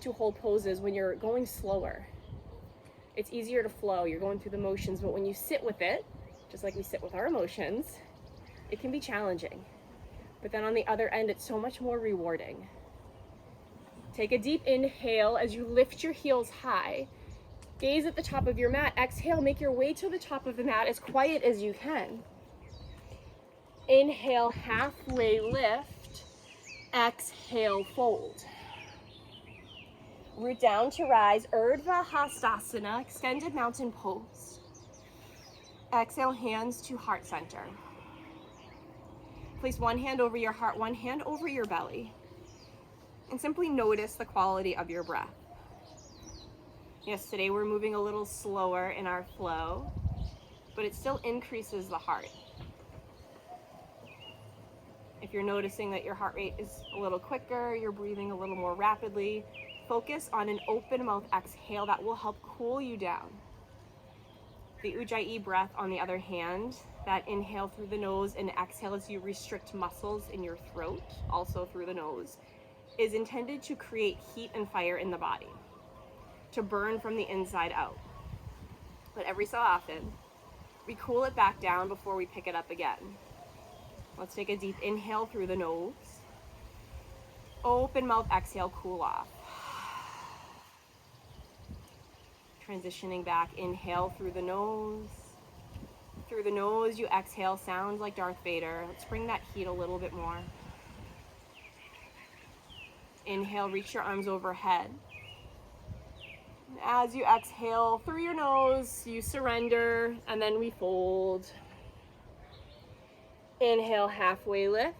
to hold poses when you're going slower. It's easier to flow, you're going through the motions, but when you sit with it, just like we sit with our emotions, it can be challenging. But then on the other end, it's so much more rewarding. Take a deep inhale as you lift your heels high. Gaze at the top of your mat. Exhale, make your way to the top of the mat as quiet as you can. Inhale, halfway lift. Exhale, fold. Root down to rise, Urdhva Hastasana, extended mountain pose. Exhale, hands to heart center. Place one hand over your heart, one hand over your belly. And simply notice the quality of your breath. Yes, today we're moving a little slower in our flow, but it still increases the heart. If you're noticing that your heart rate is a little quicker, you're breathing a little more rapidly, focus on an open mouth exhale that will help cool you down. The Ujjayi breath, on the other hand, that inhale through the nose and exhale as you restrict muscles in your throat, also through the nose, is intended to create heat and fire in the body, to burn from the inside out. But every so often, we cool it back down before we pick it up again. Let's take a deep inhale through the nose. Open mouth exhale, cool off. Transitioning back, inhale through the nose. Through the nose, you exhale, sounds like Darth Vader. Let's bring that heat a little bit more. Inhale, reach your arms overhead. as you exhale through your nose, you surrender, and then we fold. Inhale, halfway lift.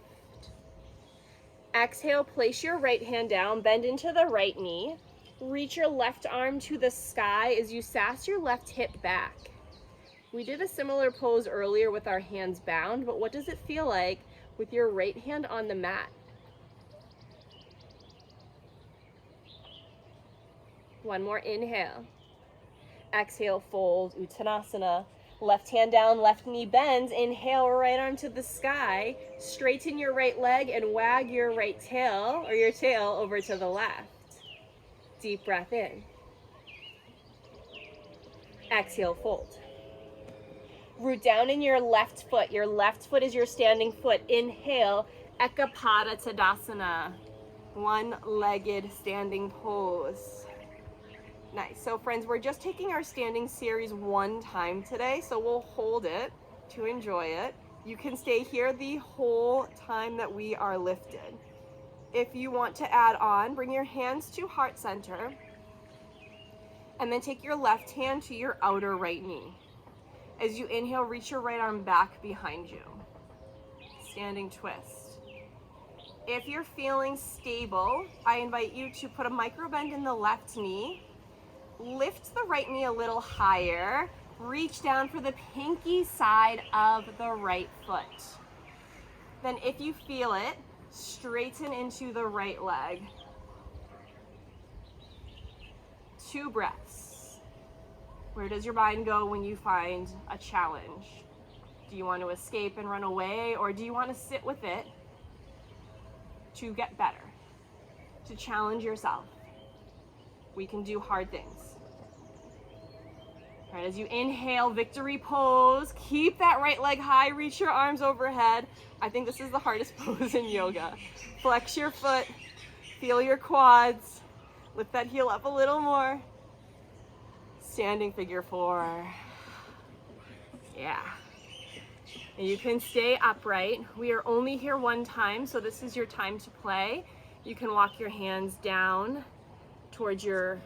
Exhale, place your right hand down, bend into the right knee. Reach your left arm to the sky as you sass your left hip back. We did a similar pose earlier with our hands bound, but what does it feel like with your right hand on the mat? One more inhale. Exhale, fold, Uttanasana. Left hand down, left knee bends. Inhale, right arm to the sky. Straighten your right leg and wag your right tail, or your tail, over to the left. Deep breath in. Exhale, fold. Root down in your left foot. Your left foot is your standing foot. Inhale, Ekapada Tadasana. One-legged standing pose. Nice. So friends, we're just taking our standing series one time today, so we'll hold it to enjoy it. You can stay here the whole time that we are lifted. If you want to add on, bring your hands to heart center, and then take your left hand to your outer right knee. As you inhale, reach your right arm back behind you. Standing twist. If you're feeling stable, I invite you to put a micro bend in the left knee. Lift the right knee a little higher. Reach down for the pinky side of the right foot. Then if you feel it, straighten into the right leg. 2 breaths. Where does your mind go when you find a challenge? Do you want to escape and run away, or do you want to sit with it to get better, to challenge yourself? We can do hard things. All right, as you inhale, victory pose. Keep that right leg high, reach your arms overhead. I think this is the hardest pose in yoga. Flex your foot, feel your quads. Lift that heel up a little more. Standing figure 4. Yeah. And you can stay upright. We are only here one time, so this is your time to play. You can walk your hands down towards your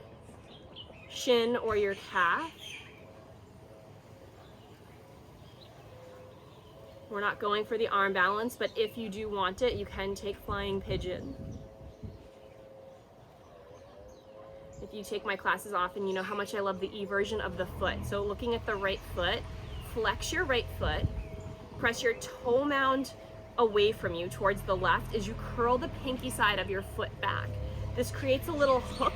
shin or your calf. We're not going for the arm balance, but if you do want it, you can take flying pigeon. If you take my classes often, you know how much I love the E version of the foot. So looking at the right foot, flex your right foot, press your toe mound away from you towards the left as you curl the pinky side of your foot back. This creates a little hook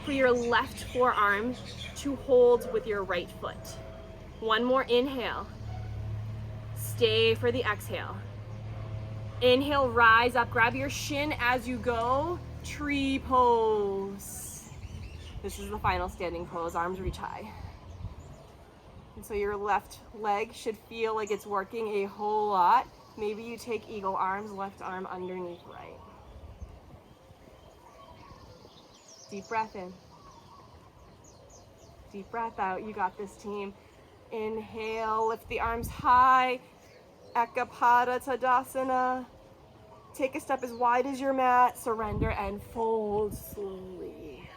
for your left forearm to hold with your right foot. One more inhale. Stay for the exhale. Inhale, rise up, grab your shin as you go, tree pose. This is the final standing pose, arms reach high. And so your left leg should feel like it's working a whole lot. Maybe you take eagle arms, left arm underneath right. Deep breath in. Deep breath out. You got this, team. Inhale, lift the arms high. Ekapada Tadasana. Take a step as wide as your mat. Surrender and fold slowly.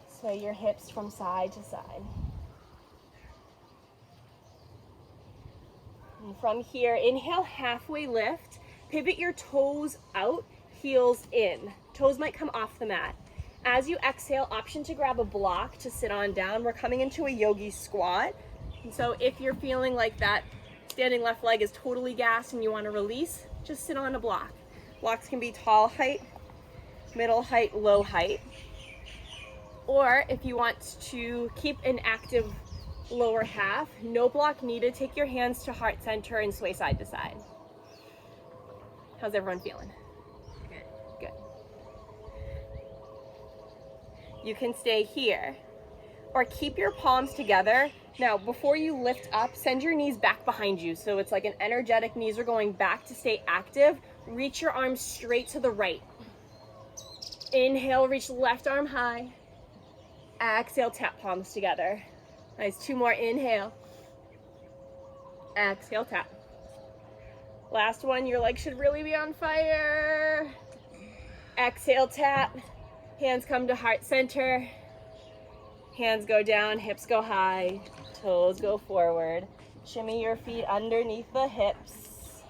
Sway your hips from side to side. And from here, inhale, halfway lift. Pivot your toes out, heels in. Toes might come off the mat. As you exhale, option to grab a block to sit on down. We're coming into a yogi squat. And so if you're feeling like that standing left leg is totally gassed and you want to release, just sit on a block. Blocks can be tall height, middle height, low height. Or if you want to keep an active lower half, no block needed. Take your hands to heart center and sway side to side. How's everyone feeling? Good. You can stay here or keep your palms together. Now, before you lift up, send your knees back behind you. So it's like an energetic, knees are going back to stay active. Reach your arms straight to the right. Inhale, reach left arm high. Exhale, tap palms together. Nice, 2 more, inhale. Exhale, tap. Last one, your legs should really be on fire. Exhale, tap. Hands come to heart center. Hands go down, hips go high, toes go forward. Shimmy your feet underneath the hips.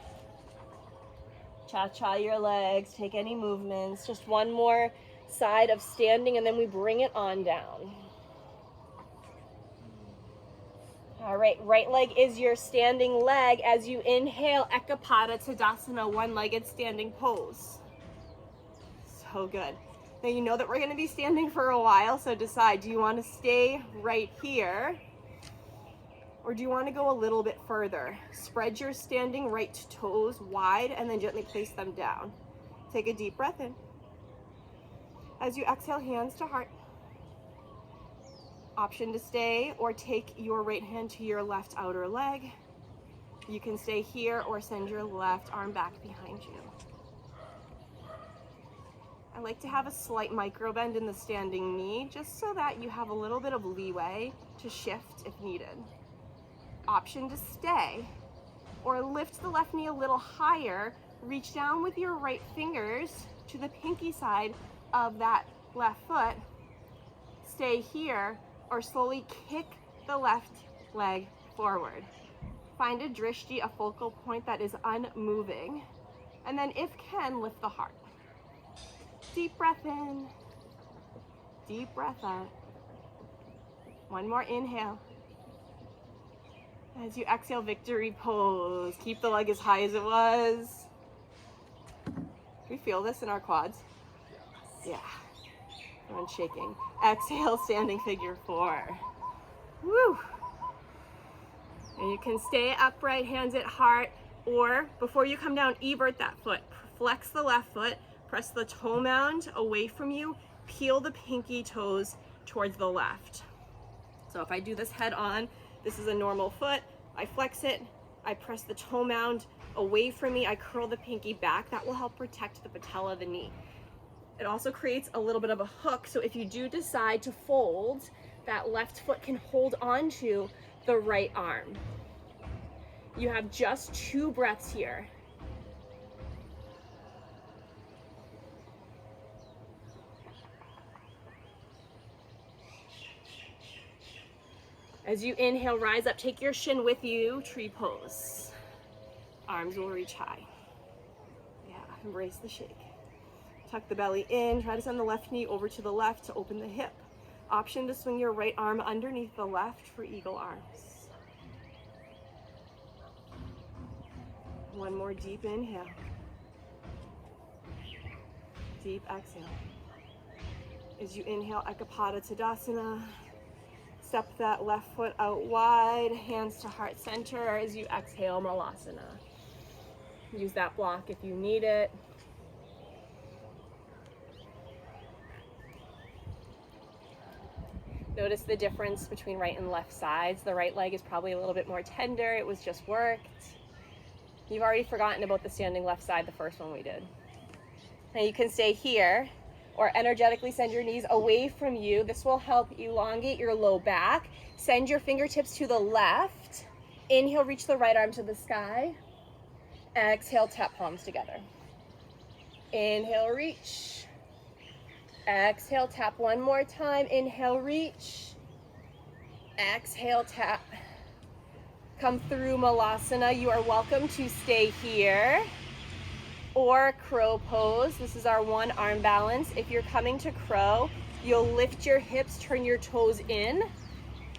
Cha-cha your legs, take any movements. Just one more side of standing and then we bring it on down. All right, right leg is your standing leg. As you inhale, Ekapada Tadasana, one-legged standing pose. So good. Now you know that we're gonna be standing for a while, so decide, do you wanna stay right here? Or do you wanna go a little bit further? Spread your standing right toes wide and then gently place them down. Take a deep breath in. As you exhale, hands to heart. Option to stay or take your right hand to your left outer leg. You can stay here or send your left arm back behind you. I like to have a slight micro bend in the standing knee just so that you have a little bit of leeway to shift if needed. Option to stay or lift the left knee a little higher. Reach down with your right fingers to the pinky side of that left foot. Stay here or slowly kick the left leg forward. Find a drishti, a focal point that is unmoving. And then if can, lift the heart. Deep breath in, deep breath out. One more inhale. As you exhale, victory pose. Keep the leg as high as it was. Can we feel this in our quads? Yeah. Everyone's shaking. Exhale, standing figure four. Woo! And you can stay upright, hands at heart, or before you come down, evert that foot. Flex the left foot, press the toe mound away from you, peel the pinky toes towards the left. So if I do this head on, this is a normal foot. I flex it, I press the toe mound away from me, I curl the pinky back. That will help protect the patella of the knee. It also creates a little bit of a hook, so if you do decide to fold, that left foot can hold onto the right arm. You have just 2 breaths here. As you inhale, rise up, take your shin with you, tree pose. Arms will reach high. Yeah, embrace the shake. Tuck the belly in, try to send the left knee over to the left to open the hip. Option to swing your right arm underneath the left for eagle arms. One more deep inhale. Deep exhale. As you inhale, Ekapada Tadasana. Step that left foot out wide, hands to heart center. As you exhale, Malasana. Use that block if you need it. Notice the difference between right and left sides. The right leg is probably a little bit more tender. It was just worked. You've already forgotten about the standing left side, the first one we did. Now you can stay here or energetically send your knees away from you. This will help elongate your low back. Send your fingertips to the left. Inhale, reach the right arm to the sky. Exhale, tap palms together. Inhale, reach. Exhale, tap one more time. Inhale, reach. Exhale, tap. Come through Malasana. You are welcome to stay here or crow pose. This is our one arm balance. If you're coming to crow, you'll lift your hips, turn your toes in.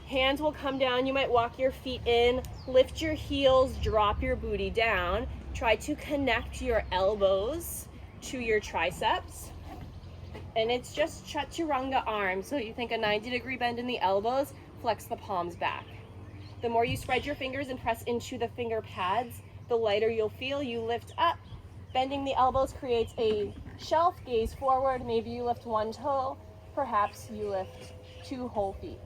Hands will come down. You might walk your feet in, lift your heels, drop your booty down. Try to connect your elbows to your triceps. And it's just chaturanga arms. So you think a 90-degree bend in the elbows, flex the palms back. The more you spread your fingers and press into the finger pads, the lighter you'll feel. You lift up. Bending the elbows creates a shelf, gaze forward. Maybe you lift one toe. Perhaps you lift 2 whole feet.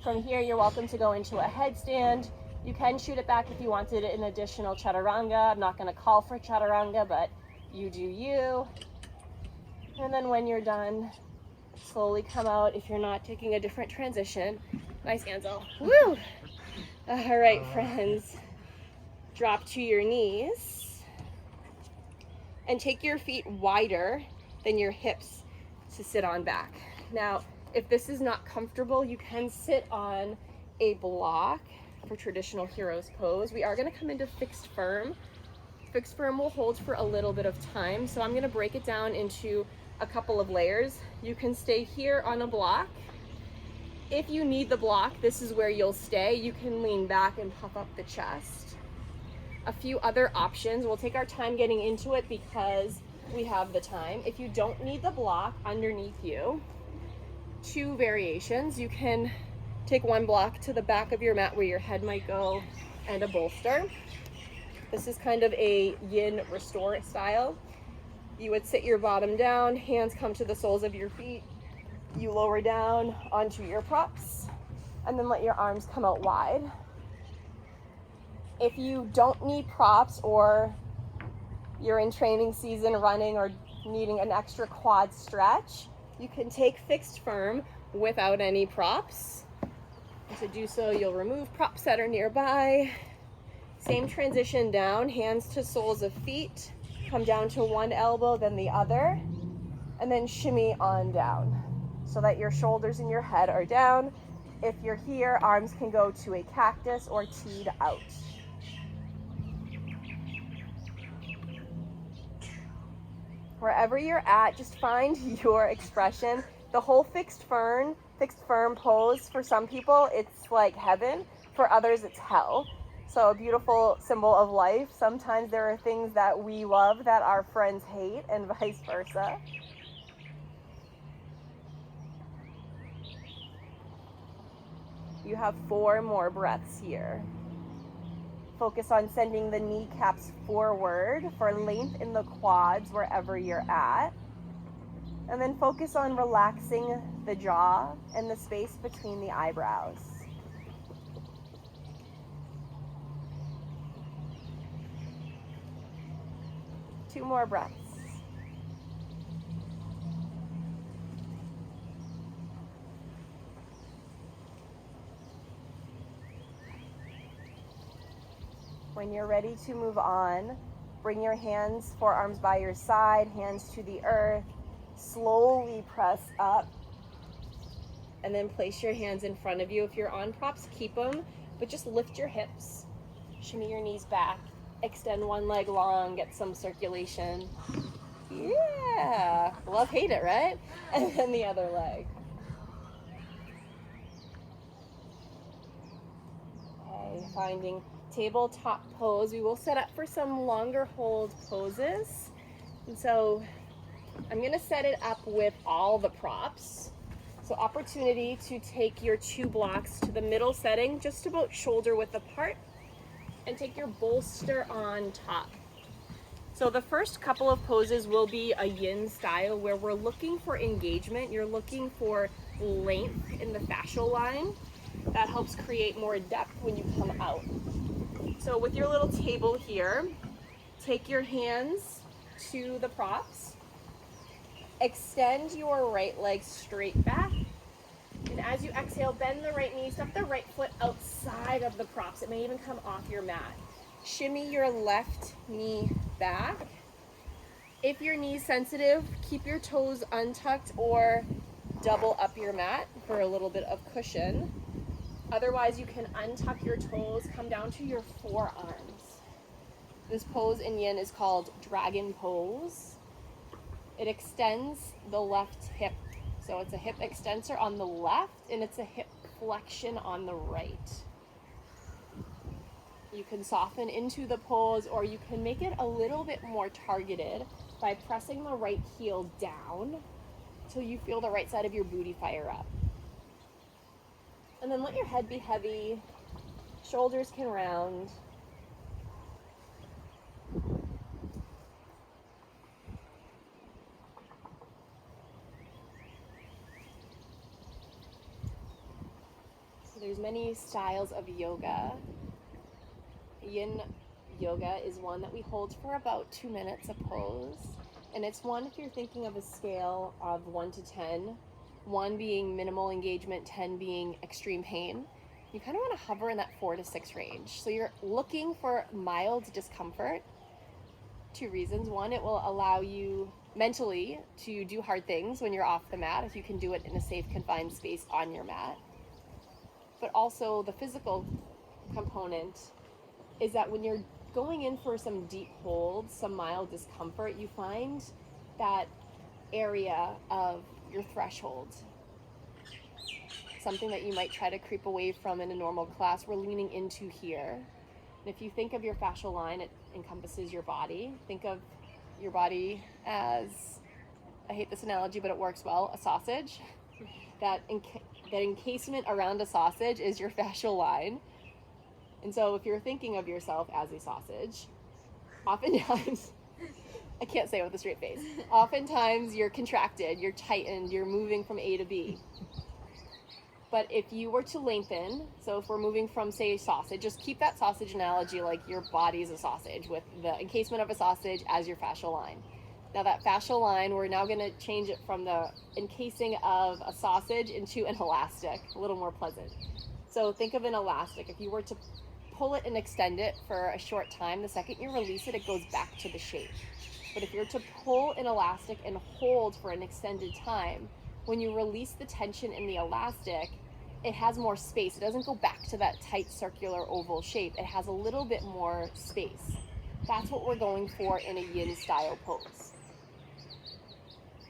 From here, you're welcome to go into a headstand. You can shoot it back if you wanted an additional chaturanga. I'm not going to call for chaturanga, but you do you. And then when you're done, slowly come out if you're not taking a different transition. Nice, Ansel. Woo! All right, friends. Drop to your knees and take your feet wider than your hips. to sit on back. Now, if this is not comfortable, you can sit on a block for traditional hero's pose. We are going to come into fixed firm. Fixed firm will hold for a little bit of time, so I'm going to break it down into a couple of layers. You can stay here on a block. If you need the block, this is where you'll stay. You can lean back and puff up the chest. A few other options. We'll take our time getting into it because we have the time. If you don't need the block underneath you, two variations. You can take one block to the back of your mat where your head might go and a bolster. This is kind of a yin restore style. You would sit your bottom down, hands come to the soles of your feet. You lower down onto your props and then let your arms come out wide. If you don't need props or you're in training season running or needing an extra quad stretch, you can take fixed firm without any props. And to do so, you'll remove props that are nearby. Same transition down, hands to soles of feet. Come down to one elbow, then the other, and then shimmy on down so that your shoulders and your head are down. If you're here, arms can go to a cactus or teed out. Wherever you're at, just find your expression. The whole fixed firm pose, for some people, it's like heaven. For others, it's hell. So a beautiful symbol of life. Sometimes there are things that we love that our friends hate and vice versa. You have 4 more breaths here. Focus on sending the kneecaps forward for length in the quads wherever you're at. And then focus on relaxing the jaw and the space between the eyebrows. Two more breaths. When you're ready to move on, bring your hands, forearms by your side, hands to the earth. Slowly press up. And then place your hands in front of you. If you're on props, keep them, but just lift your hips. Shimmy your knees back. Extend one leg long, get some circulation. Yeah, love, hate it, right? And then the other leg. Okay, finding tabletop pose. We will set up for some longer hold poses. And so I'm gonna set it up with all the props. So opportunity to take your 2 blocks to the middle setting, just about shoulder width apart, and take your bolster on top. So the first couple of poses will be a yin style where we're looking for engagement. You're looking for length in the fascial line. That helps create more depth when you come out. So with your little table here, take your hands to the props. Extend your right leg straight back. And as you exhale, bend the right knee, step the right foot outside of the props. It may even come off your mat. Shimmy your left knee back. If your knee's sensitive, keep your toes untucked or double up your mat for a little bit of cushion. Otherwise, you can untuck your toes, come down to your forearms. This pose in yin is called dragon pose. It extends the left hip. So it's a hip extensor on the left and it's a hip flexion on the right. You can soften into the pose or you can make it a little bit more targeted by pressing the right heel down till you feel the right side of your booty fire up. And then let your head be heavy, shoulders can round. There's many styles of yoga. Yin yoga is one that we hold for about 2 minutes a pose. And it's one if you're thinking of a scale of 1 to 10, 1 being minimal engagement, 10 being extreme pain. You kind of want to hover in that 4 to 6 range. So you're looking for mild discomfort. 2 reasons. 1, it will allow you mentally to do hard things when you're off the mat, if you can do it in a safe, confined space on your mat. But also the physical component is that when you're going in for some deep holds, some mild discomfort, you find that area of your threshold, something that you might try to creep away from in a normal class, we're leaning into here. And if you think of your fascial line, it encompasses your body. Think of your body as, I hate this analogy, but it works well, a sausage. That encasement around a sausage is your fascial line. And so if you're thinking of yourself as a sausage, oftentimes, I can't say it with a straight face, oftentimes you're contracted, you're tightened, you're moving from A to B. But if you were to lengthen, so if we're moving from, say, sausage, just keep that sausage analogy like your body is a sausage with the encasement of a sausage as your fascial line. Now that fascial line, we're now going to change it from the encasing of a sausage into an elastic, a little more pleasant. So think of an elastic. If you were to pull it and extend it for a short time, the second you release it, it goes back to the shape. But if you're to pull an elastic and hold for an extended time, when you release the tension in the elastic, it has more space. It doesn't go back to that tight circular oval shape. It has a little bit more space. That's what we're going for in a yin style pose.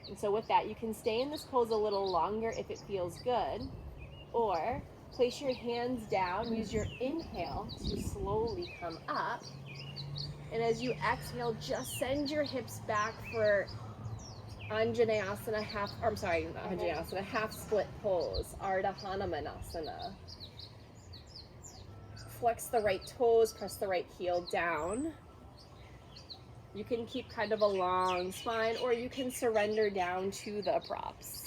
And so with that, you can stay in this pose a little longer if it feels good, or place your hands down, use your inhale to slowly come up. And as you exhale, just send your hips back for Anjaneyasana, half split pose, Ardha Hanumanasana. Flex the right toes, press the right heel down. You can keep kind of a long spine, or you can surrender down to the props.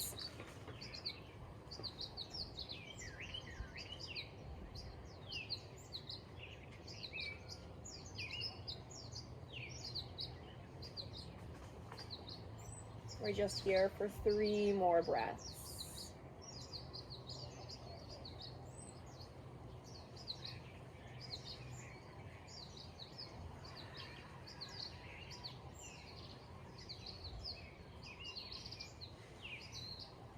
We're just here for 3 more breaths.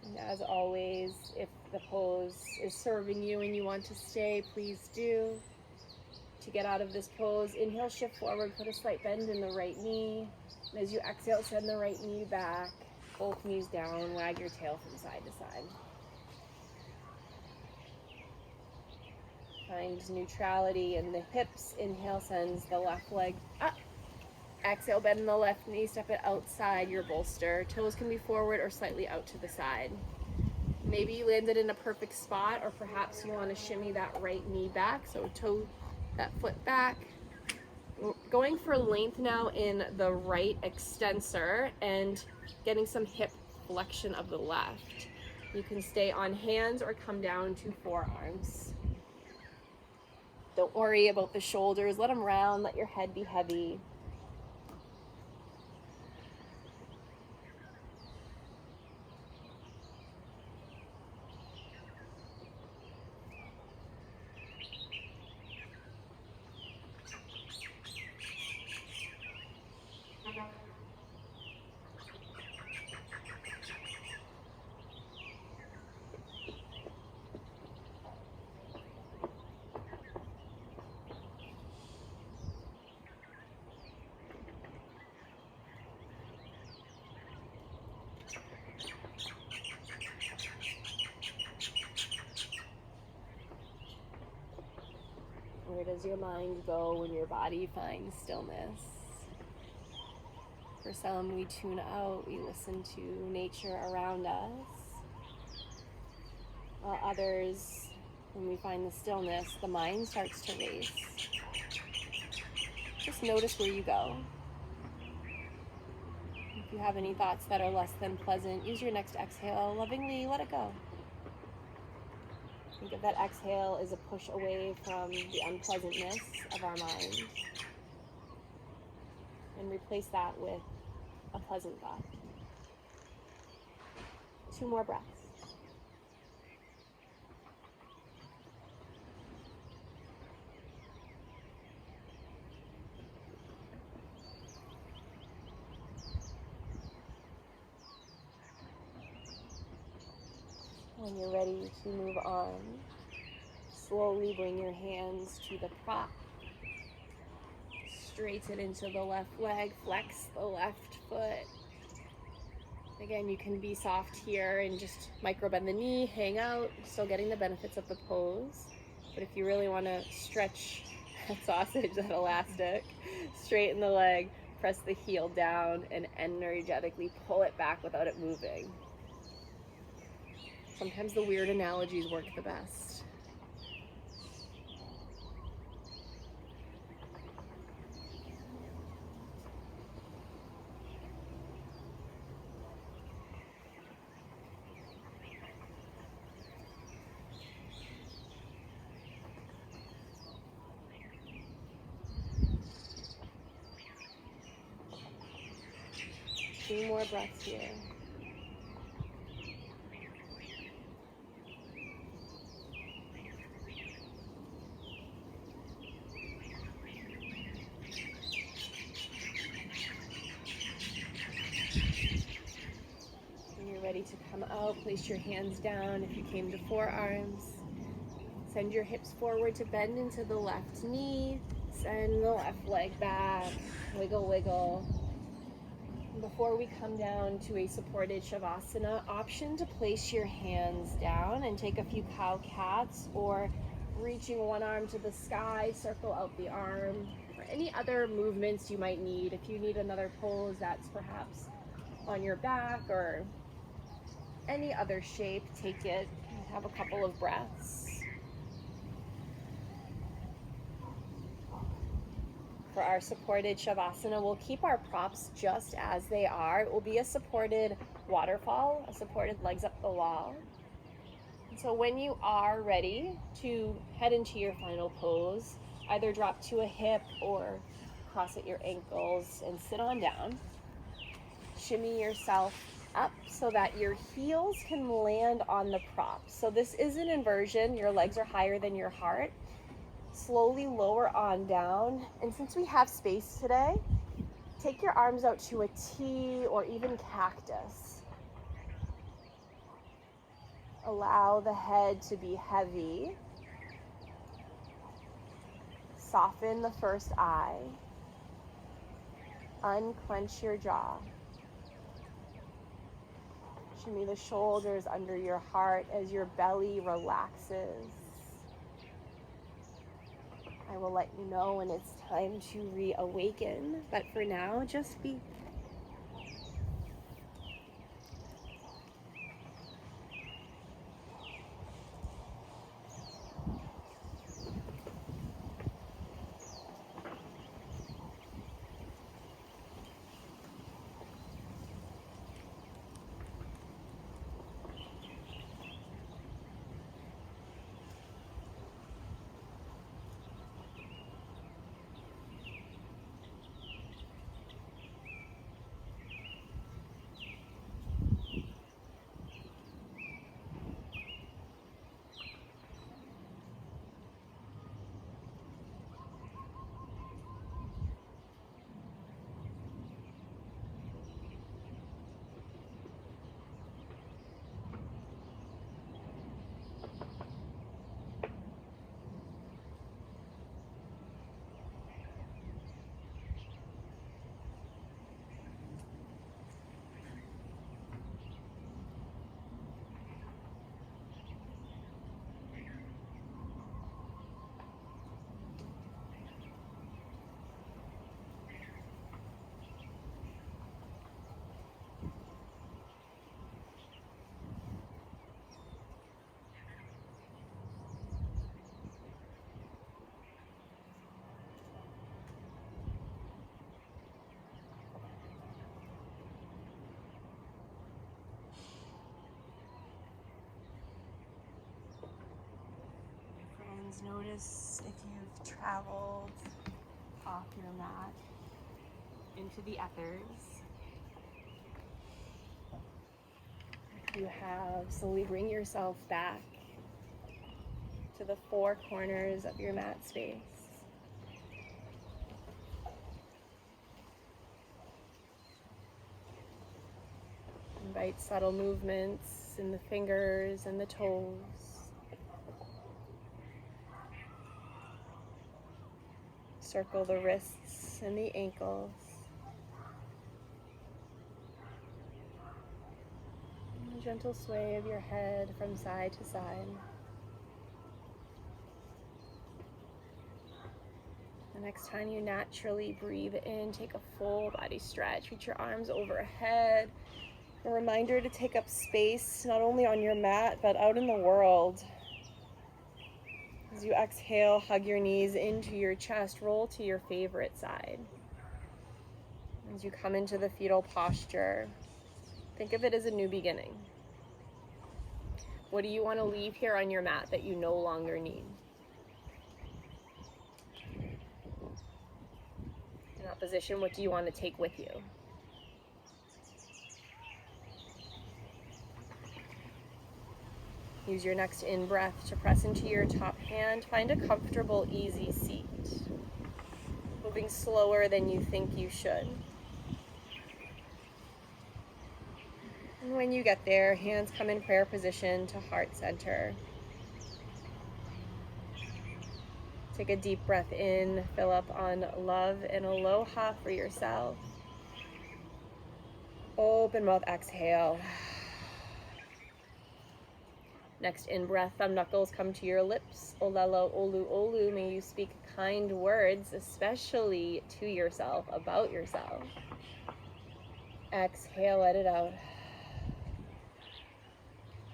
And as always, if the pose is serving you and you want to stay, please do. To get out of this pose, inhale, shift forward, put a slight bend in the right knee. And as you exhale, send the right knee back, both knees down, wag your tail from side to side. Find neutrality in the hips. Inhale, sends the left leg up. Exhale, bend in the left knee, step it outside your bolster. Toes can be forward or slightly out to the side. Maybe you landed in a perfect spot, or perhaps you want to shimmy that right knee back, so toe that foot back. We're going for length now in the right extensor and getting some hip flexion of the left. You can stay on hands or come down to forearms. Don't worry about the shoulders, let them round, let your head be heavy. Where does your mind go when your body finds stillness? For some, we tune out, we listen to nature around us. While others, when we find the stillness, the mind starts to race. Just notice where you go. If you have any thoughts that are less than pleasant, use your next exhale, lovingly let it go. Think of that exhale as a push away from the unpleasantness of our mind, and replace that with a pleasant thought. 2 more breaths. When you're ready to move on, slowly bring your hands to the prop. Straighten into the left leg, flex the left foot. Again, you can be soft here and just micro bend the knee, hang out, still getting the benefits of the pose. But if you really want to stretch that sausage, that elastic, straighten the leg, press the heel down, and energetically pull it back without it moving. Sometimes the weird analogies work the best. Two more breaths here. When you're ready to come out, place your hands down if you came to forearms. Send your hips forward to bend into the left knee. Send the left leg back. Wiggle, wiggle. Before we come down to a supported Shavasana, option to place your hands down and take a few cow cats, or reaching one arm to the sky, circle out the arm, or any other movements you might need. If you need another pose that's perhaps on your back or any other shape, take it. Have a couple of breaths. For our supported Shavasana, we'll keep our props just as they are. It will be a supported waterfall, a supported legs up the wall. And so when you are ready to head into your final pose, either drop to a hip or cross at your ankles and sit on down. Shimmy yourself up so that your heels can land on the prop. So this is an inversion. Your legs are higher than your heart. Slowly lower on down, and since we have space today, take your arms out to a T or even cactus. Allow the head to be heavy. Soften the first eye. Unclench your jaw. Shimmy the shoulders under your heart as your belly relaxes. I will let you know when it's time to reawaken, but for now, just be. Notice if you've traveled off your mat into the ethers. If you have, slowly bring yourself back to the four corners of your mat space. Right, subtle movements in the fingers and the toes. Circle the wrists and the ankles. And a gentle sway of your head from side to side. The next time you naturally breathe in, take a full body stretch. Reach your arms overhead. A reminder to take up space, not only on your mat, but out in the world. As you exhale, hug your knees into your chest, roll to your favorite side. As you come into the fetal posture, think of it as a new beginning. What do you want to leave here on your mat that you no longer need? In that position, what do you want to take with you? Use your next in-breath to press into your top hand. Find a comfortable, easy seat. Moving slower than you think you should. And when you get there, hands come in prayer position to heart center. Take a deep breath in, fill up on love and aloha for yourself. Open mouth, exhale. Next in-breath, thumb knuckles come to your lips. Olelo, olu, olu. May you speak kind words, especially to yourself, about yourself. Exhale, let it out.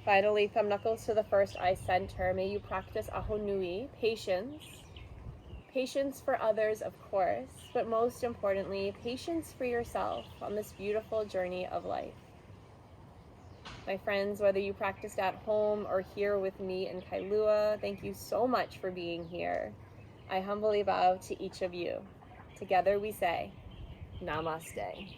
Finally, thumb knuckles to the first eye center. May you practice ahonui, patience. Patience for others, of course, but most importantly, patience for yourself on this beautiful journey of life. My friends, whether you practiced at home or here with me in Kailua, thank you so much for being here. I humbly bow to each of you. Together we say, Namaste.